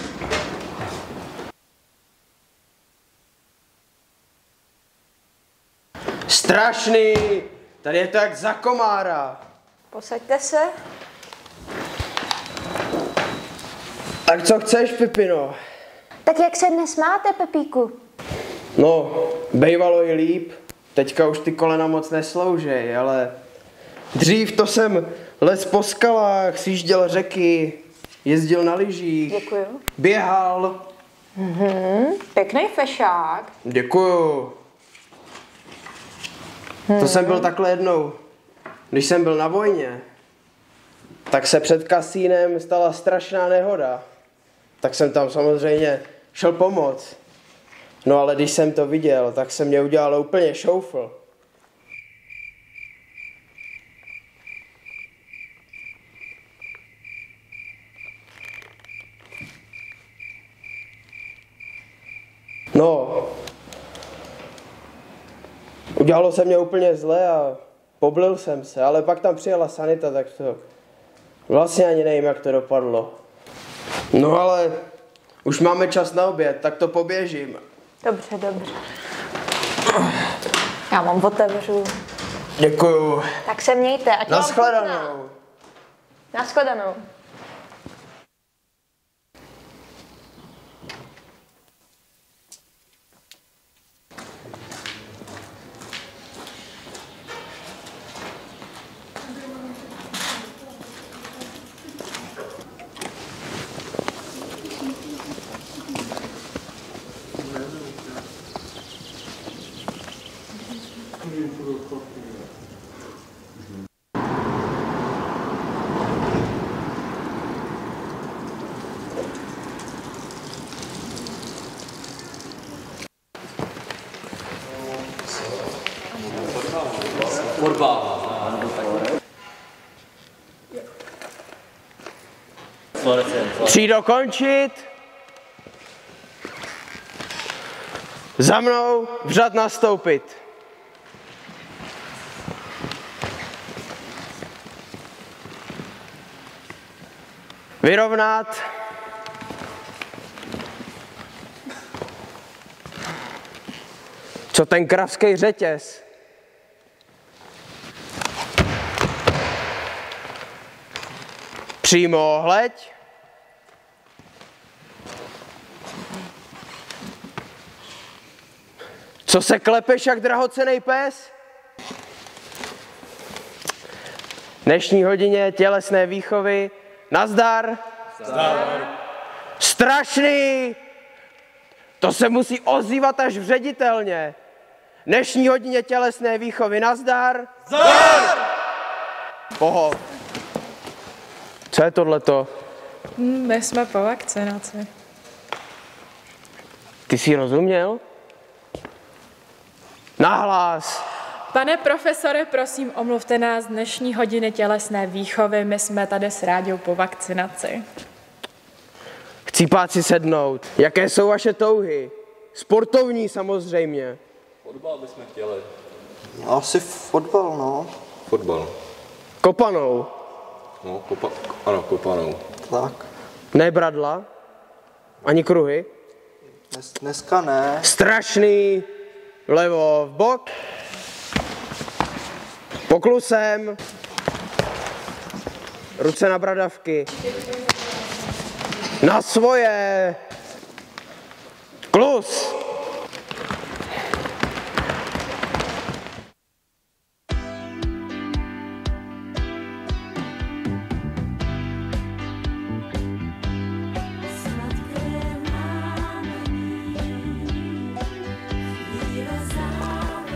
Strašný. Tady je to jak za komára. Posaďte se. Tak co chceš, Pipino? Tak jak se dnes máte, Pepíku? No, bejvalo i líp. Teďka už ty kolena moc nesloužej, ale dřív to jsem les po skalách, sjížděl řeky, jezdil na lyžích. Děkuju. Běhal. Pěkný fešák. Děkuju. To jsem byl takhle jednou, když jsem byl na vojně, tak se před kasínem stala strašná nehoda. Tak jsem tam samozřejmě šel pomoct. No ale když jsem to viděl, tak se mě udělalo úplně šoufl. No, udělalo se mě úplně zle a poblil jsem se, ale pak tam přijela sanita, tak to vlastně ani nevím, jak to dopadlo. No ale už máme čas na oběd, tak to poběžím. Dobře, dobře. Já vám otevřu. Děkuju. Tak se mějte. Ať vám Naschledanou. Naschledanou. Třído končit. Za mnou vřad nastoupit. Vyrovnat. Co ten kravský řetěz? Přímo ohleď. Co se klepeš jak drahocenný pes? Dnešní hodině tělesné výchovy. Nazdar. Zdar. Strašný. To se musí ozývat až vředitelně. Dnešní hodině tělesné výchovy. Nazdar. Zdar. Poho. Co je tohleto? My jsme po vakcinaci. Ty jsi rozuměl? Nahlas. Pane profesore, prosím, omluvte nás z dnešní hodiny tělesné výchovy. My jsme tady s Ráďou po vakcinaci. Chcípáci sednout. Jaké jsou vaše touhy? Sportovní samozřejmě. Fotbal bychom chtěli. Asi fotbal, no. Fotbal. Kopanou. No, ano, kopanou. Tak. Ne bradla? Ani kruhy? Dneska ne. Strašný. Vlevo, v bok. Poklusem. Ruce na bradavky. Na svoje. Klus.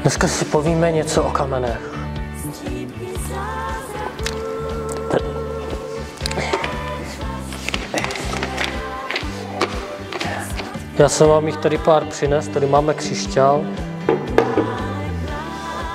Dneska si povíme něco o kamenech. Já jsem vám jich tady pár přines, tady máme křišťál.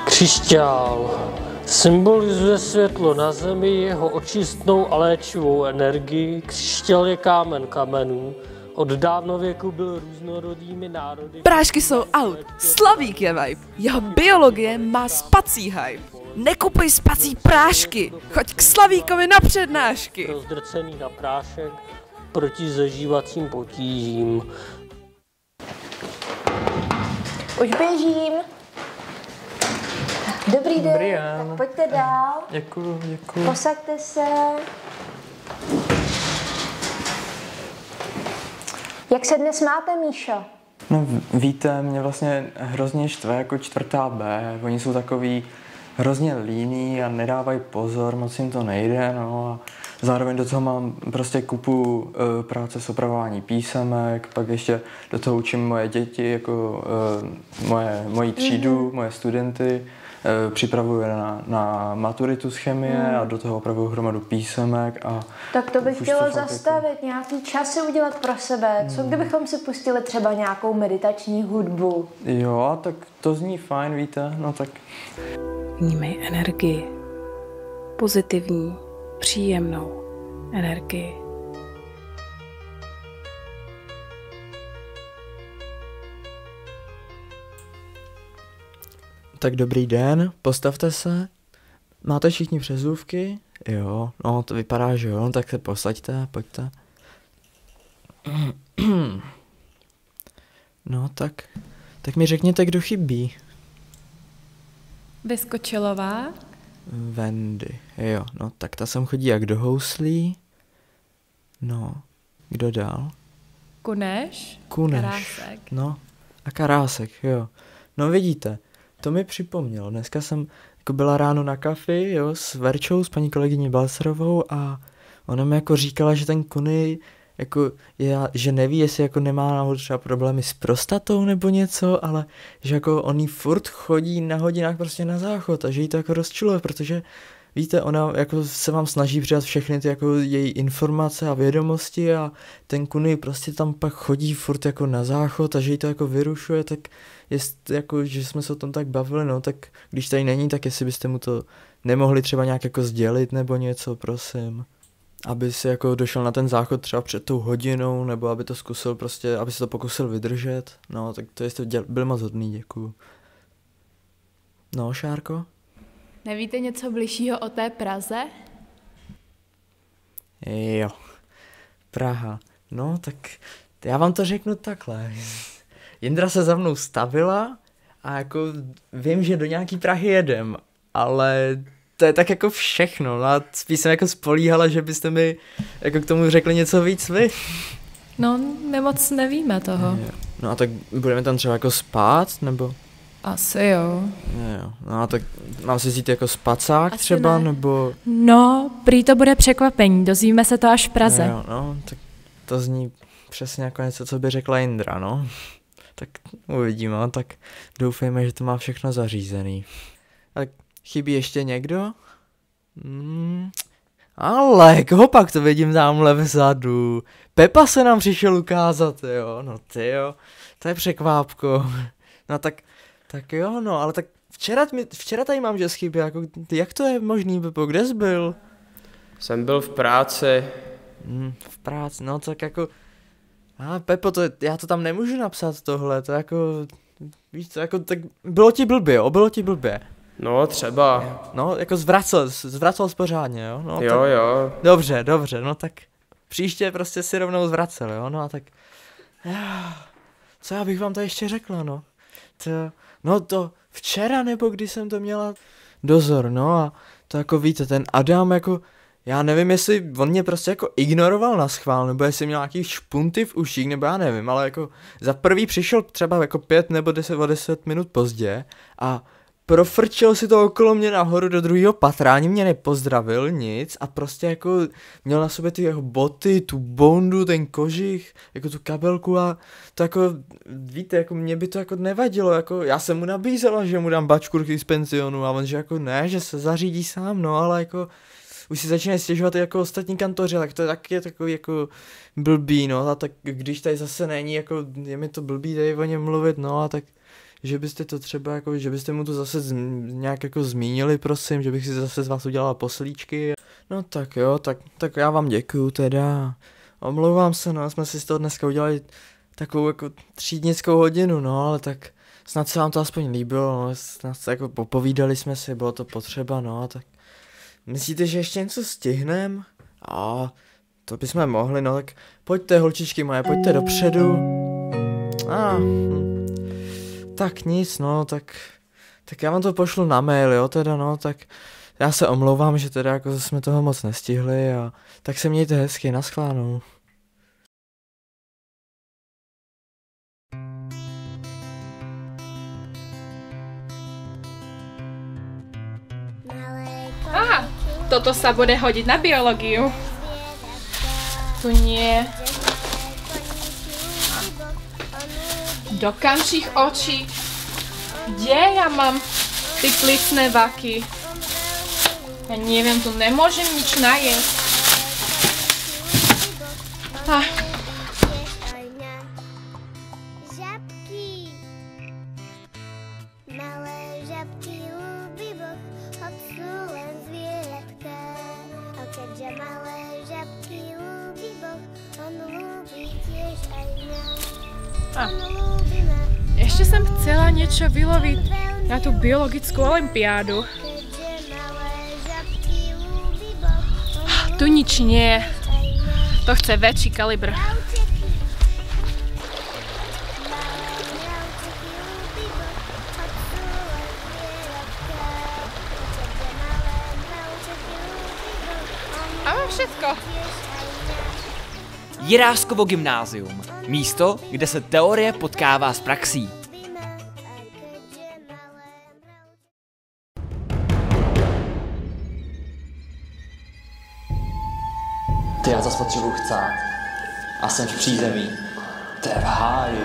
Křišťál symbolizuje světlo na zemi, jeho očistnou a léčivou energii. Křišťál je kámen kamenů. Od dávnověku byl různorodými národy. Prášky jsou out, Slavík je vibe, jeho biologie má spací hype. Nekupuj spací prášky, choď k Slavíkovi na přednášky. Rozdrcený na prášek proti zažívacím potížím. Už běžím. Dobrý den, Dobrý tak pojďte dál. Děkuju. Posaďte se. Jak se dnes máte, Míšo? No víte, mě vlastně hrozně štve jako 4B. Oni jsou takový hrozně líní a nedávají pozor, moc jim to nejde, no a zároveň do toho mám prostě kupu práce s opravování písemek, pak ještě do toho učím moje děti, jako moji třídu, moje studenty, připravuju na maturitu z chemie a do toho opravuju hromadu písemek a... Tak to bych chtěla zastavit, nějaký čas si udělat pro sebe. Co kdybychom si pustili třeba nějakou meditační hudbu? Jo, tak to zní fajn, víte, no tak... Vnímej energii. Pozitivní, příjemnou energii. Tak dobrý den, postavte se. Máte všichni přezůvky? Jo, no to vypadá, že jo, tak se posaďte, pojďte. No tak mi řekněte, kdo chybí. Vyskočilová. Wendy, jo, no tak ta sem chodí jak do houslí. No, kdo dál? Kuneš. Karásek. No, a Karásek, jo. No vidíte, to mi připomnělo. Dneska jsem jako byla ráno na kafi, jo, s Verčou, s paní kolegyní Balcerovou a ona mi jako říkala, že ten Kuny jako že neví, jestli jako nemá náhodou třeba problémy s prostatou nebo něco, ale že jako on jí furt chodí na hodinách prostě na záchod a že jí to jako rozčiluje, protože víte, ona jako se vám snaží přidat všechny ty jako její informace a vědomosti a ten Kuny prostě tam pak chodí furt jako na záchod a že jí to jako vyrušuje, tak jest jako, že jsme se o tom tak bavili, no tak když tady není, tak jestli byste mu to nemohli třeba nějak jako sdělit nebo něco, prosím. Aby si jako došel na ten záchod třeba před tou hodinou, nebo aby to zkusil prostě, aby se to pokusil vydržet. No, tak to jste byl moc hodný, děkuju. No, Šárko? Nevíte něco bližšího o té Praze? Jo, Praha. No, tak já vám to řeknu takhle. Jindra se za mnou stavila a jako vím, že do nějaký Prahy jedem, ale to je tak jako všechno. No a spíš jsem jako spolíhala, že byste mi jako k tomu řekli něco víc vy. No, nemoc nevíme toho. No a tak budeme tam třeba jako spát, nebo? Asi jo. Jo. No a tak mám si vzít jako spacák Asi třeba, ne. nebo... No, prý to bude překvapení, dozvíme se to až v Praze. Jo, no, tak to zní přesně jako něco, co by řekla Jindra, no. Tak uvidíme, no, tak doufejme, že to má všechno zařízený. Tak chybí ještě někdo? Ale koho pak to vidím tamhle vzadu? Pepa se nám přišel ukázat, jo, no ty jo, to je překvápko. No tak jo, no, ale tak včera tady mám, že chybí, jako, jak to je možný, Pepo, kde jsi byl? Jsem byl v práci. V práci, no tak jako, Pepo, já to tam nemůžu napsat tohle, to jako, víš co, jako, tak bylo ti blbě. No, třeba. No, jako zvracel jsi pořádně, jo? No, jo, tak, jo. Dobře, no tak příště prostě si rovnou zvracel, jo? No a tak, co já bych vám to ještě řekla, no? To včera nebo kdy jsem to měla dozor, no a to jako víte, ten Adam jako, já nevím, jestli on mě prostě jako ignoroval na schvál, nebo jestli měl nějaký špunty v uších, nebo já nevím, ale jako za prvý přišel třeba jako 5 nebo 10 minut pozdě a profrčil si to okolo mě nahoru do druhého patra, ani mě nepozdravil, nic a prostě jako měl na sobě ty jako boty, tu bondu, ten kožich, jako tu kabelku a to jako, víte, jako mě by to jako nevadilo, jako já jsem mu nabízela, že mu dám bačkurky z penzionu a on, že jako ne, že se zařídí sám, no ale jako už si začínají stěžovat jako ostatní kantoři, tak to taky je takový jako blbý, no a tak když tady zase není, jako je mi to blbý tady o něm mluvit, no a tak že byste to třeba jako, že byste mu to zase nějak jako zmínili, prosím, že bych si zase z vás udělala poslíčky. No tak jo, tak já vám děkuju teda. Omlouvám se, no, jsme si z toho dneska udělali takovou jako třídnickou hodinu, no, ale tak snad se vám to aspoň líbilo, no, snad se jako popovídali jsme si, bylo to potřeba, no, tak myslíte, že ještě něco stihnem? To bychom mohli, no, tak pojďte, holčičky moje, pojďte dopředu. Tak nic, no, tak já vám to pošlu na mail, jo, teda, no, tak já se omlouvám, že teda jako jsme toho moc nestihli a tak se mějte hezky, naschledanou. Toto sa bude hodiť na biológiu. Tu nie. Do kamčích očí. Kde ja mám ty plicné vaky? Ja neviem, tu nemôžem nič najesť. Ešte som chcela niečo vyloviť na tú biologickú olympiádu. Tu nič nie. To chce väčší kalibr. A mám všetko. Jiráskovo gymnázium. Místo, kde se teorie potkává s praxí. Já zase potřebuji chcát. A jsem v přízemí. To je v háji.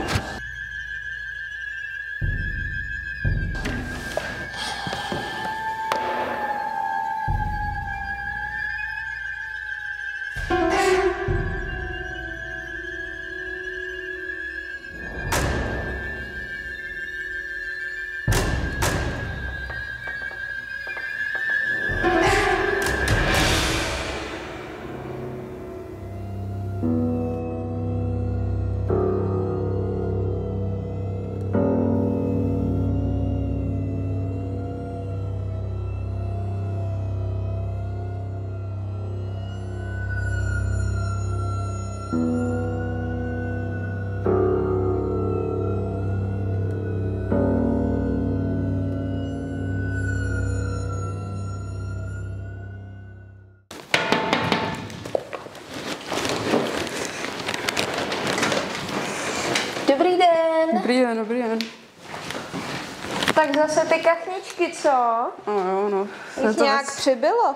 Dobrý den. Dobrý den, dobrý den. Tak zase ty kachničky, co? Jo, no. Jich nějak přibylo?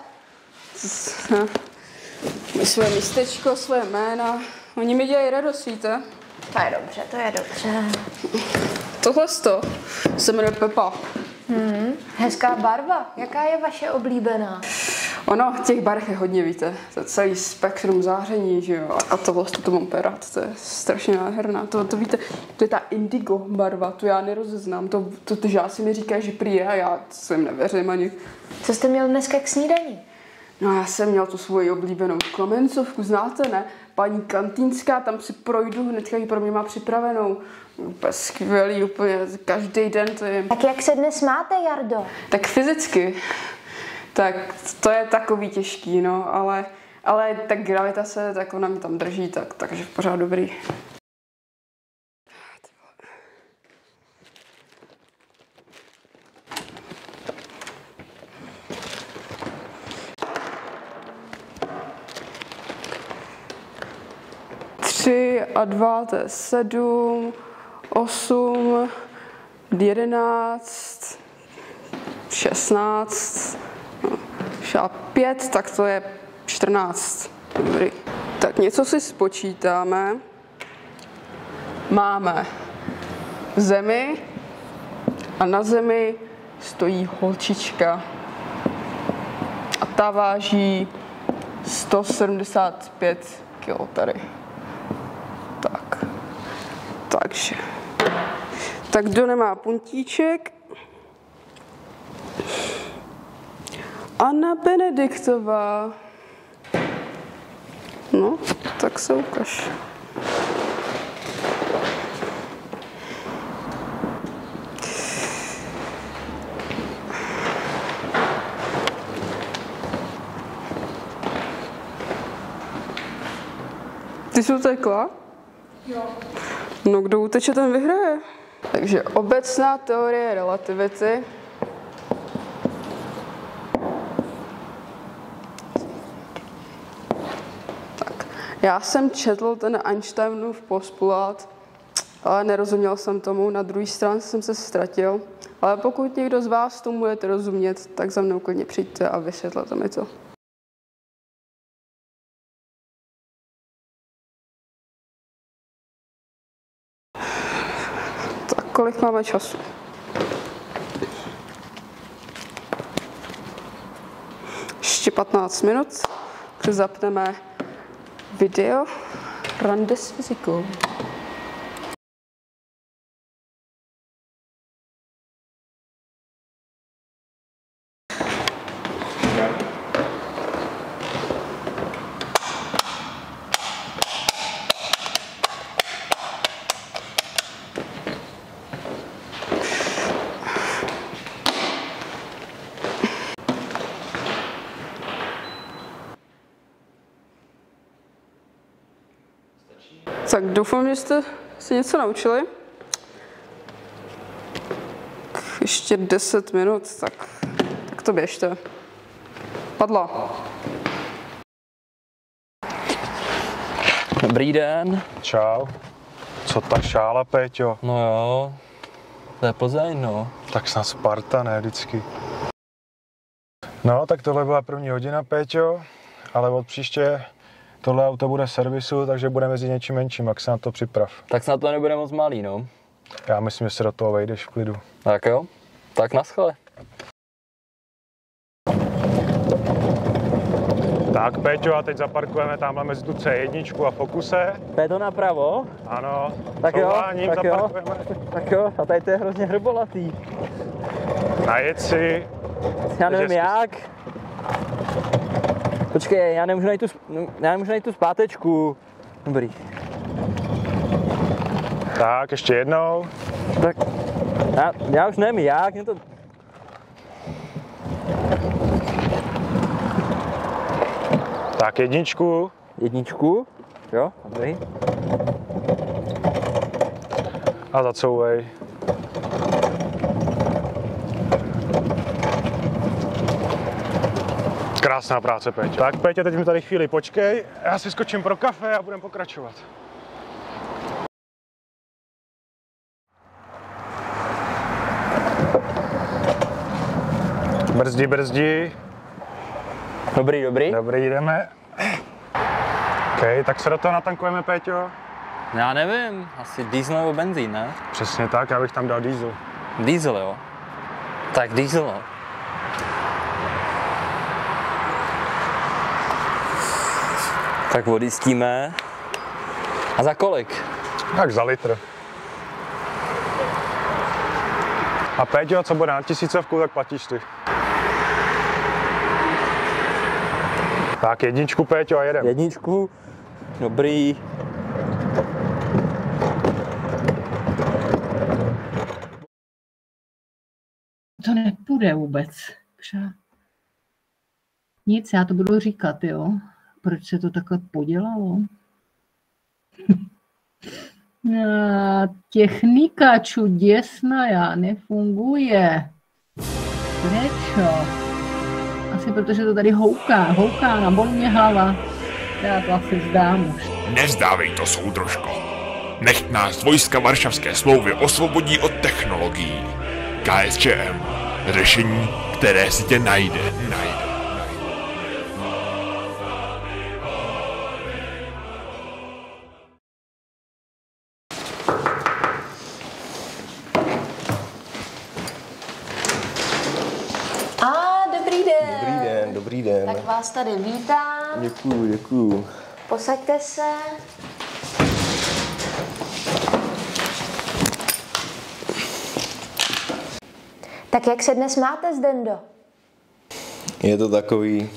Své místečko, své jména. Oni mi dělají radost, víte? To je dobře, to je dobře. Tohle se jmenuje Pepa. Hezká barva. Jaká je vaše oblíbená? Ono v těch barech je hodně, víte, to je celý spektrum záření, že jo, a to vlastně to mám rád, to je strašně nádherná, to víte, to je ta indigo barva, to já nerozeznám, to ty žáci mi říkají, že prý je a já se jim nevěřím ani. Co jste měl dneska k snídani? No já jsem měl tu svoji oblíbenou klamencovku, znáte, ne? Paní Kantýnská, tam si projdu hnedka, ji pro mě má připravenou. Úplně skvělý, úplně každý den to je. Tak jak se dnes máte, Jardo? Tak fyzicky. Tak to je takový těžký, no, ale ta gravitace, tak ona mě tam drží, takže pořád dobrý. Tři a 2, to je 7, 8, 11, 16, a 5, tak to je 14. Dobrý. Tak něco si spočítáme. Máme zemi a na zemi stojí holčička. A ta váží 175 kg tady. Takže. Tak kdo nemá puntíček? Anna Benediktová. No, tak se ukaž. Ty jsi utekla? Jo. No, kdo uteče, ten vyhraje. Takže obecná teorie relativity. Já jsem četl ten Einsteinův postulát, ale nerozuměl jsem tomu, na druhé straně jsem se ztratil. Ale pokud někdo z vás tomu budete rozumět, tak za mnou klidně přijďte a vysvětlete mi to. Tak kolik máme času? Ještě 15 minut, když zapneme video Rande s fyzikou. Tak doufám, že jste si něco naučili. Ještě 10 minut, tak to běžte. Padla. Dobrý den. Čau. Co ta šála, Péťo? No jo, to je Plzeň, no. Tak snad Sparta, ne vždycky. No, tak tohle byla první hodina, Péťo, ale od příště tohle auto bude v servisu, takže bude mezi něčím menším, jak se na to připrav. Tak snad to nebude moc malý, no. Já myslím, že se do toho vejdeš v klidu. Tak jo, tak naschle. Tak, Péťo, a teď zaparkujeme tamhle mezi tu C1 a Focuse. To je to napravo? Ano. Tak jo, tak zaparkujeme. Tak jo, a tady to je hrozně hrbolatý. Najet si. Já nevím jak. Počkej, já nemůžu najít tu zpátečku. Dobrý. Tak, ještě jednou. Tak, já už nevím jak, mě to... Tak, jedničku. Jedničku, jo, dobrý. A zacouvej. Krásná práce, Péťo. Tak, Péťo, teď mi tady chvíli počkej, já si skočím pro kafe a budeme pokračovat. Brzdi, brzdi. Dobrý. Dobrý, jdeme. OK, tak se do toho natankujeme, Péťo. Já nevím, asi diesel nebo benzín, ne? Přesně tak, já bych tam dal diesel. Diesel, jo. Tak diesel, no. Tak odjistíme. A za kolik? Tak za litr. A Péťo, co bude na 1000, tak platíš ty. Tak 1, Péťo, a jedem. 1, dobrý. To nepůjde vůbec. Nic, já to budu říkat, jo. Proč se to takhle podělalo? Technika čudesná nefunguje. Prečo? Asi protože to tady houká na bolí mě hlava. Já to asi vzdám už. Nevzdávej to, soudružko. Nechť nás vojska Varšavské smlouvy osvobodí od technologií. KSČM. Řešení, které si tě najde. Dobrý den. Tak vás tady vítám. Děkuju. Posaďte se. Tak jak se dnes máte, Zdendo? Je to takový.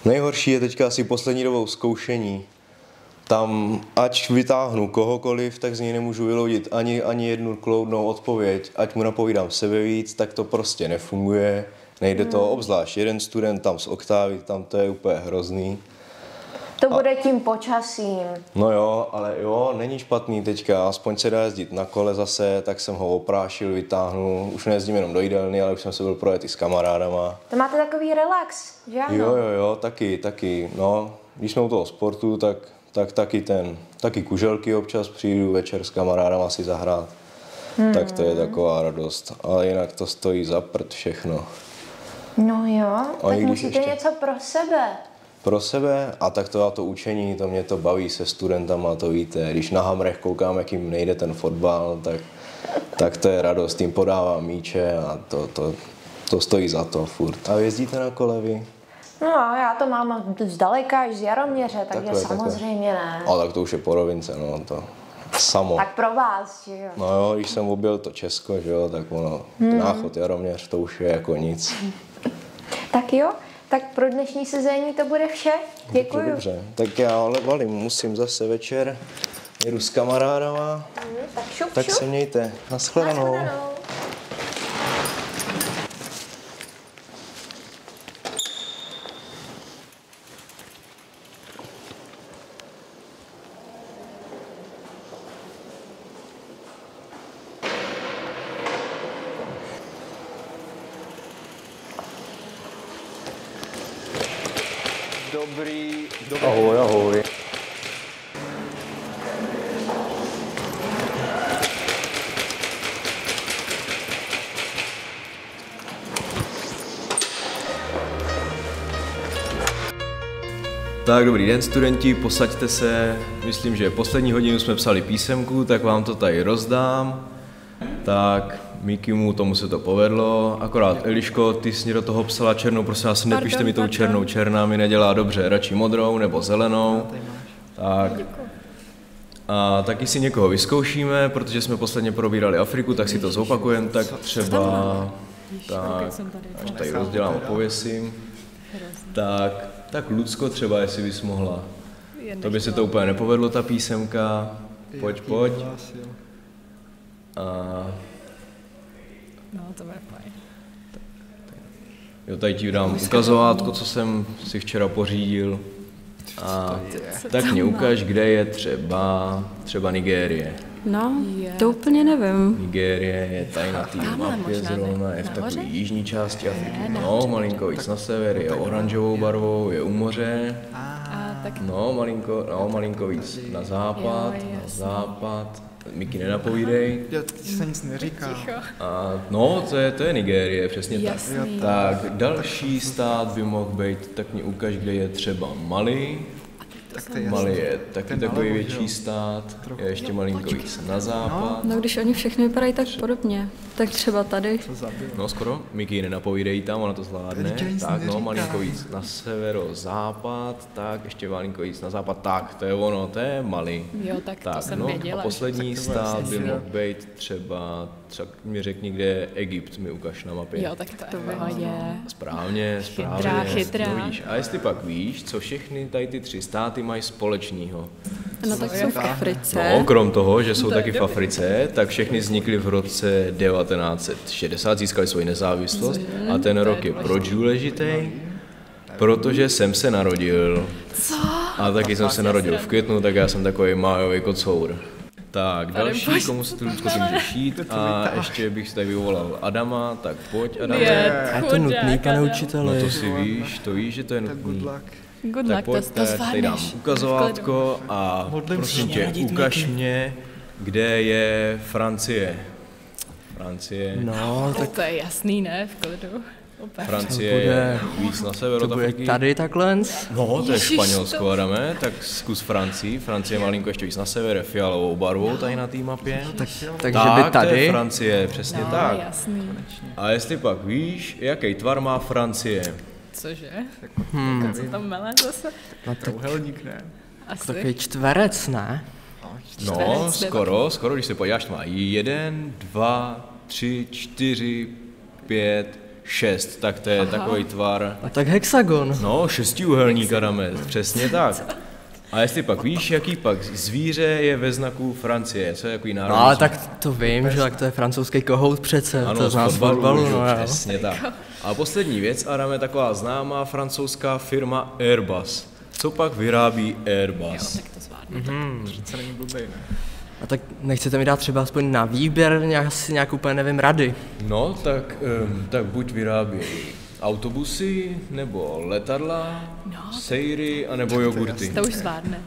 Nejhorší je teďka asi poslední dobou zkoušení. Tam, ať vytáhnu kohokoliv, tak z něj nemůžu vyloudit ani jednu kloudnou odpověď. Ať mu napovídám sebe víc, tak to prostě nefunguje. Nejde to, obzvlášť jeden student tam z oktávy, tam to je úplně hrozný. To bude tím počasím. No jo, ale jo, není špatný teďka, aspoň se dá jezdit na kole zase, tak jsem ho oprášil, vytáhnul, už nejezdím jenom do jídelny, ale už jsem se byl projet i s kamarádama. To máte takový relax, že ano? Jo, taky, no, když jsme u toho sportu, tak taky kuželky občas přijdu večer s kamarádama si zahrát. Tak to je taková radost, ale jinak to stojí za prd všechno. No jo, tak musíte něco pro sebe. Pro sebe? A tak to učení, to mě to baví se studentama, to víte. Když na hamrech koukám, jak jim nejde ten fotbal, tak to je radost, jim podávám míče a to stojí za to furt. A jezdíte na kole vy? No, já to mám zdaleka až z Jaroměře, takže samozřejmě ne. A tak to už je po rovince, no to samo. Tak pro vás, že jo? No jo, když jsem objel to Česko, že jo, tak ono, Náchod Jaroměř, to už je jako nic. Tak jo, tak pro dnešní sezení to bude vše. Děkuju. Dobře, tak já ale valím, musím zase večer, jedu s kamarádama, tak se mějte. Naschledanou. Dobrý. Ahoj. Tak dobrý den, studenti, posaďte se. Myslím, že poslední hodinu jsme psali písemku, tak vám to tady rozdám. Tak Mikimu, tomu se to povedlo, akorát Eliško, ty jsi do toho psala černou, prosím vás, nepište mi tou černou, černá mi nedělá dobře, radši modrou nebo zelenou. Tak. A taky si někoho vyzkoušíme, protože jsme posledně probírali Afriku, tak si to zopakujeme, tak třeba, tak, až tady rozdělám a pověsím. Tak Lucko třeba, jestli bys mohla. To by se to úplně nepovedlo, ta písemka. Pojď. No, to bude fajn. Jo, tady ti dám ukazovátko, co jsem si včera pořídil. A tak mě ukáž, kde je třeba Nigérie. No, to úplně nevím. Nigérie je tady na té mapě zrovna, je v takové jižní části Afriky. No, malinko víc na sever, je oranžovou barvou, je u moře. No, malinko víc na západ. Miky, nenapovídej. Teď se nic neříká. A no, to je Nigérie, přesně Jasný. tak. Tak další stát by mohl být, tak mě ukaž, kde je třeba Mali. Mali je taky takový větší stát, je ještě malinko víc na západ. No, když oni všechny vypadají tak podobně, tak třeba tady. No skoro, Miki, nenapovídej tam, ona to zvládne. Tak no, malinko víc na severozápad, tak ještě malinko víc na západ, tak to je ono, to je Mali. Jo, tak to jsem věděla. A poslední stát by mohl být třeba mi řekni, kde je Egypt, mi ukaž na mapě. Jo, tak to je. Správně. Chytrá. No, vidíš. A jestli pak víš, co všechny tady ty 3 státy mají společného. No tak jsou v Africe. No, krom toho, že jsou taky v Africe, tak všechny vznikly v roce 1960, získali svoji nezávislost. A ten rok je proč důležitý? Protože jsem se narodil. Co? A taky jsem se narodil v květnu, tak já jsem takový májový kocour. Tak, další, komu se tu Lucko ty může šít a ještě bych si tady vyvolal Adama, tak pojď Adame. Je to nutný, pane učiteli. No to si víš, že to je nutný. Good tak luck, to tady dám ukazovátko a prosím tě, ukaž mě, kde je Francie. No, tak to je jasný, ne? V klidu. Francie je víc na sever od Afriky. Tady takhle? No, to je Španělsko, Adame, tak zkus Francii. Francie je malinko ještě víc na sever, je fialovou barvou tady na té mapě. Takže by tady? To je Francie, přesně tak. Jasný. A jestli pak víš, jaký tvar má Francie? Cože? Co tam mele zase? No tak Trouhelník, ne? Asi. Takový čtverec, ne? No, skoro, když se podíváš, má 1, 2, 3, 4, 5, 6, tak to je takový tvar. A tak hexagon. No, 6úhelník, Adame, přesně tak. A jestli pak víš, jaký pak zvíře je ve znaku Francie, co je jaký národní? No ale tak to vím, že tak to je francouzský kohout přece, ano, to zná z fotbalu, no jo. Přesně tak. A poslední věc, Adame, taková známá francouzská firma Airbus. Co pak vyrábí Airbus? Jo, tak to zvládnu. Přece není blbej, ne? A tak nechcete mi dát třeba aspoň na výběr nějak úplně nevím rady? No, tak buď vyrábí autobusy, nebo letadla, sejry, anebo jogurty. To už zvládne.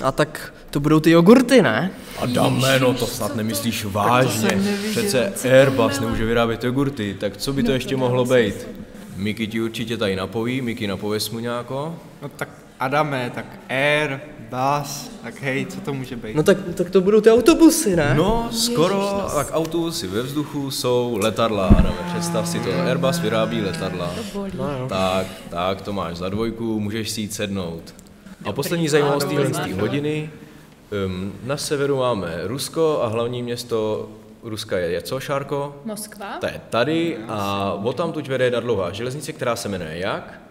A tak to budou ty jogurty, ne? Adame, no to snad nemyslíš vážně. Přece Airbus nemůže vyrábět jogurty, tak co by to ještě mohlo být? Miki ti určitě tady napoví, Miki, napověz mu nějako. No tak Adame, tak Airbus, tak hej, co to může být? No tak to budou ty autobusy, ne? No, skoro, tak autobusy ve vzduchu jsou letadla, Adame, představ si to, Airbus vyrábí letadla. Tak to máš za 2, můžeš si jít sednout. A poslední zajímavost téhle hodiny, na severu máme Rusko a hlavní město Ruska je co, Šárko? Moskva. To je tady a odtamtud vede jedna dlouhá železnice, která se jmenuje jak?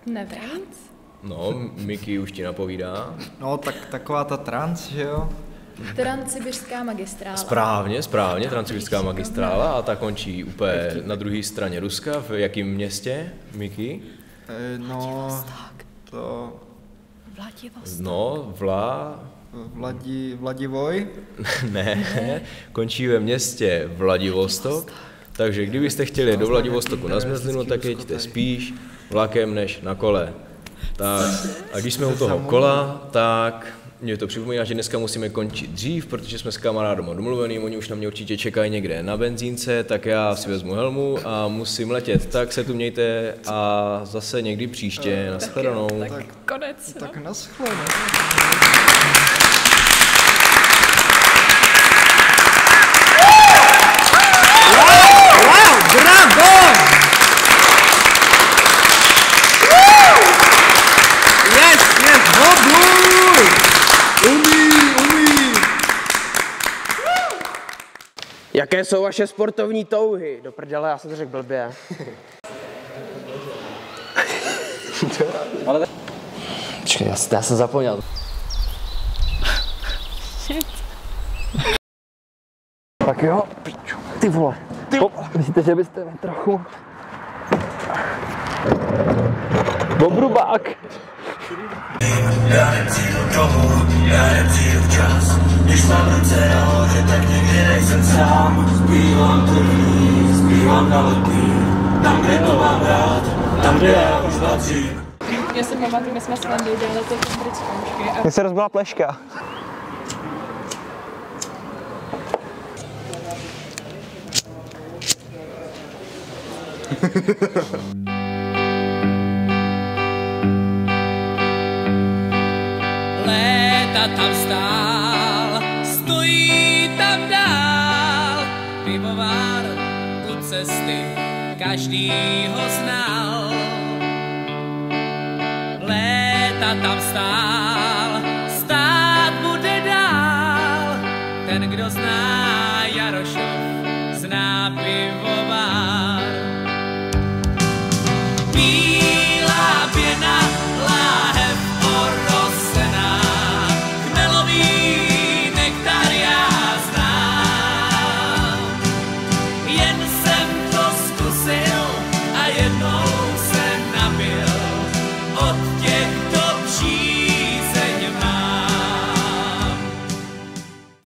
Nevím. No, Miki už ti napovídá. No, tak taková ta trans, že jo? Transsibiřská magistrála. Správně, Transsibiřská magistrála a ta končí úplně na druhé straně Ruska. V jakém městě, Miki? Vladivostok. No, Vladivoj? Ne, končí ve městě Vladivostok. Takže kdybyste chtěli do Vladivostoku na zmrzlinu, tak jeďte spíš vlakem než na kole. Tak, a když jsme u toho kola, tak mě to připomíná, že dneska musíme končit dřív, protože jsme s kamarádem domluvený, oni už na mě určitě čekají někde na benzínce, tak já si vezmu helmu a musím letět. Tak se tu mějte a zase někdy příště, nashledanou. Tak konec. Tak nashledanou. Wow, bravo! Hobluj! Umí! Jaké jsou vaše sportovní touhy? Do prdele, já jsem to řekl blbě. Počkej, já jsem zapomněl. Tak jo, ty vole. Myslíte, že byste mi trochu... Bobrubák. Já nepřijdu domů, já nepřijdu včas. Když mám ruce nahoře, tak nikdy nejsem sám. Zbývám první, zbývám na letní. Tam, kde to mám rád, tam, kde já už patřím. Já si pamatuju, my jsme s Vendou dělali ty Cambridge zkoušky. Mně se rozbila pleška. léta tam stál, stojí tam dál, pivovar u cesty, každý ho znal. Léta tam stál,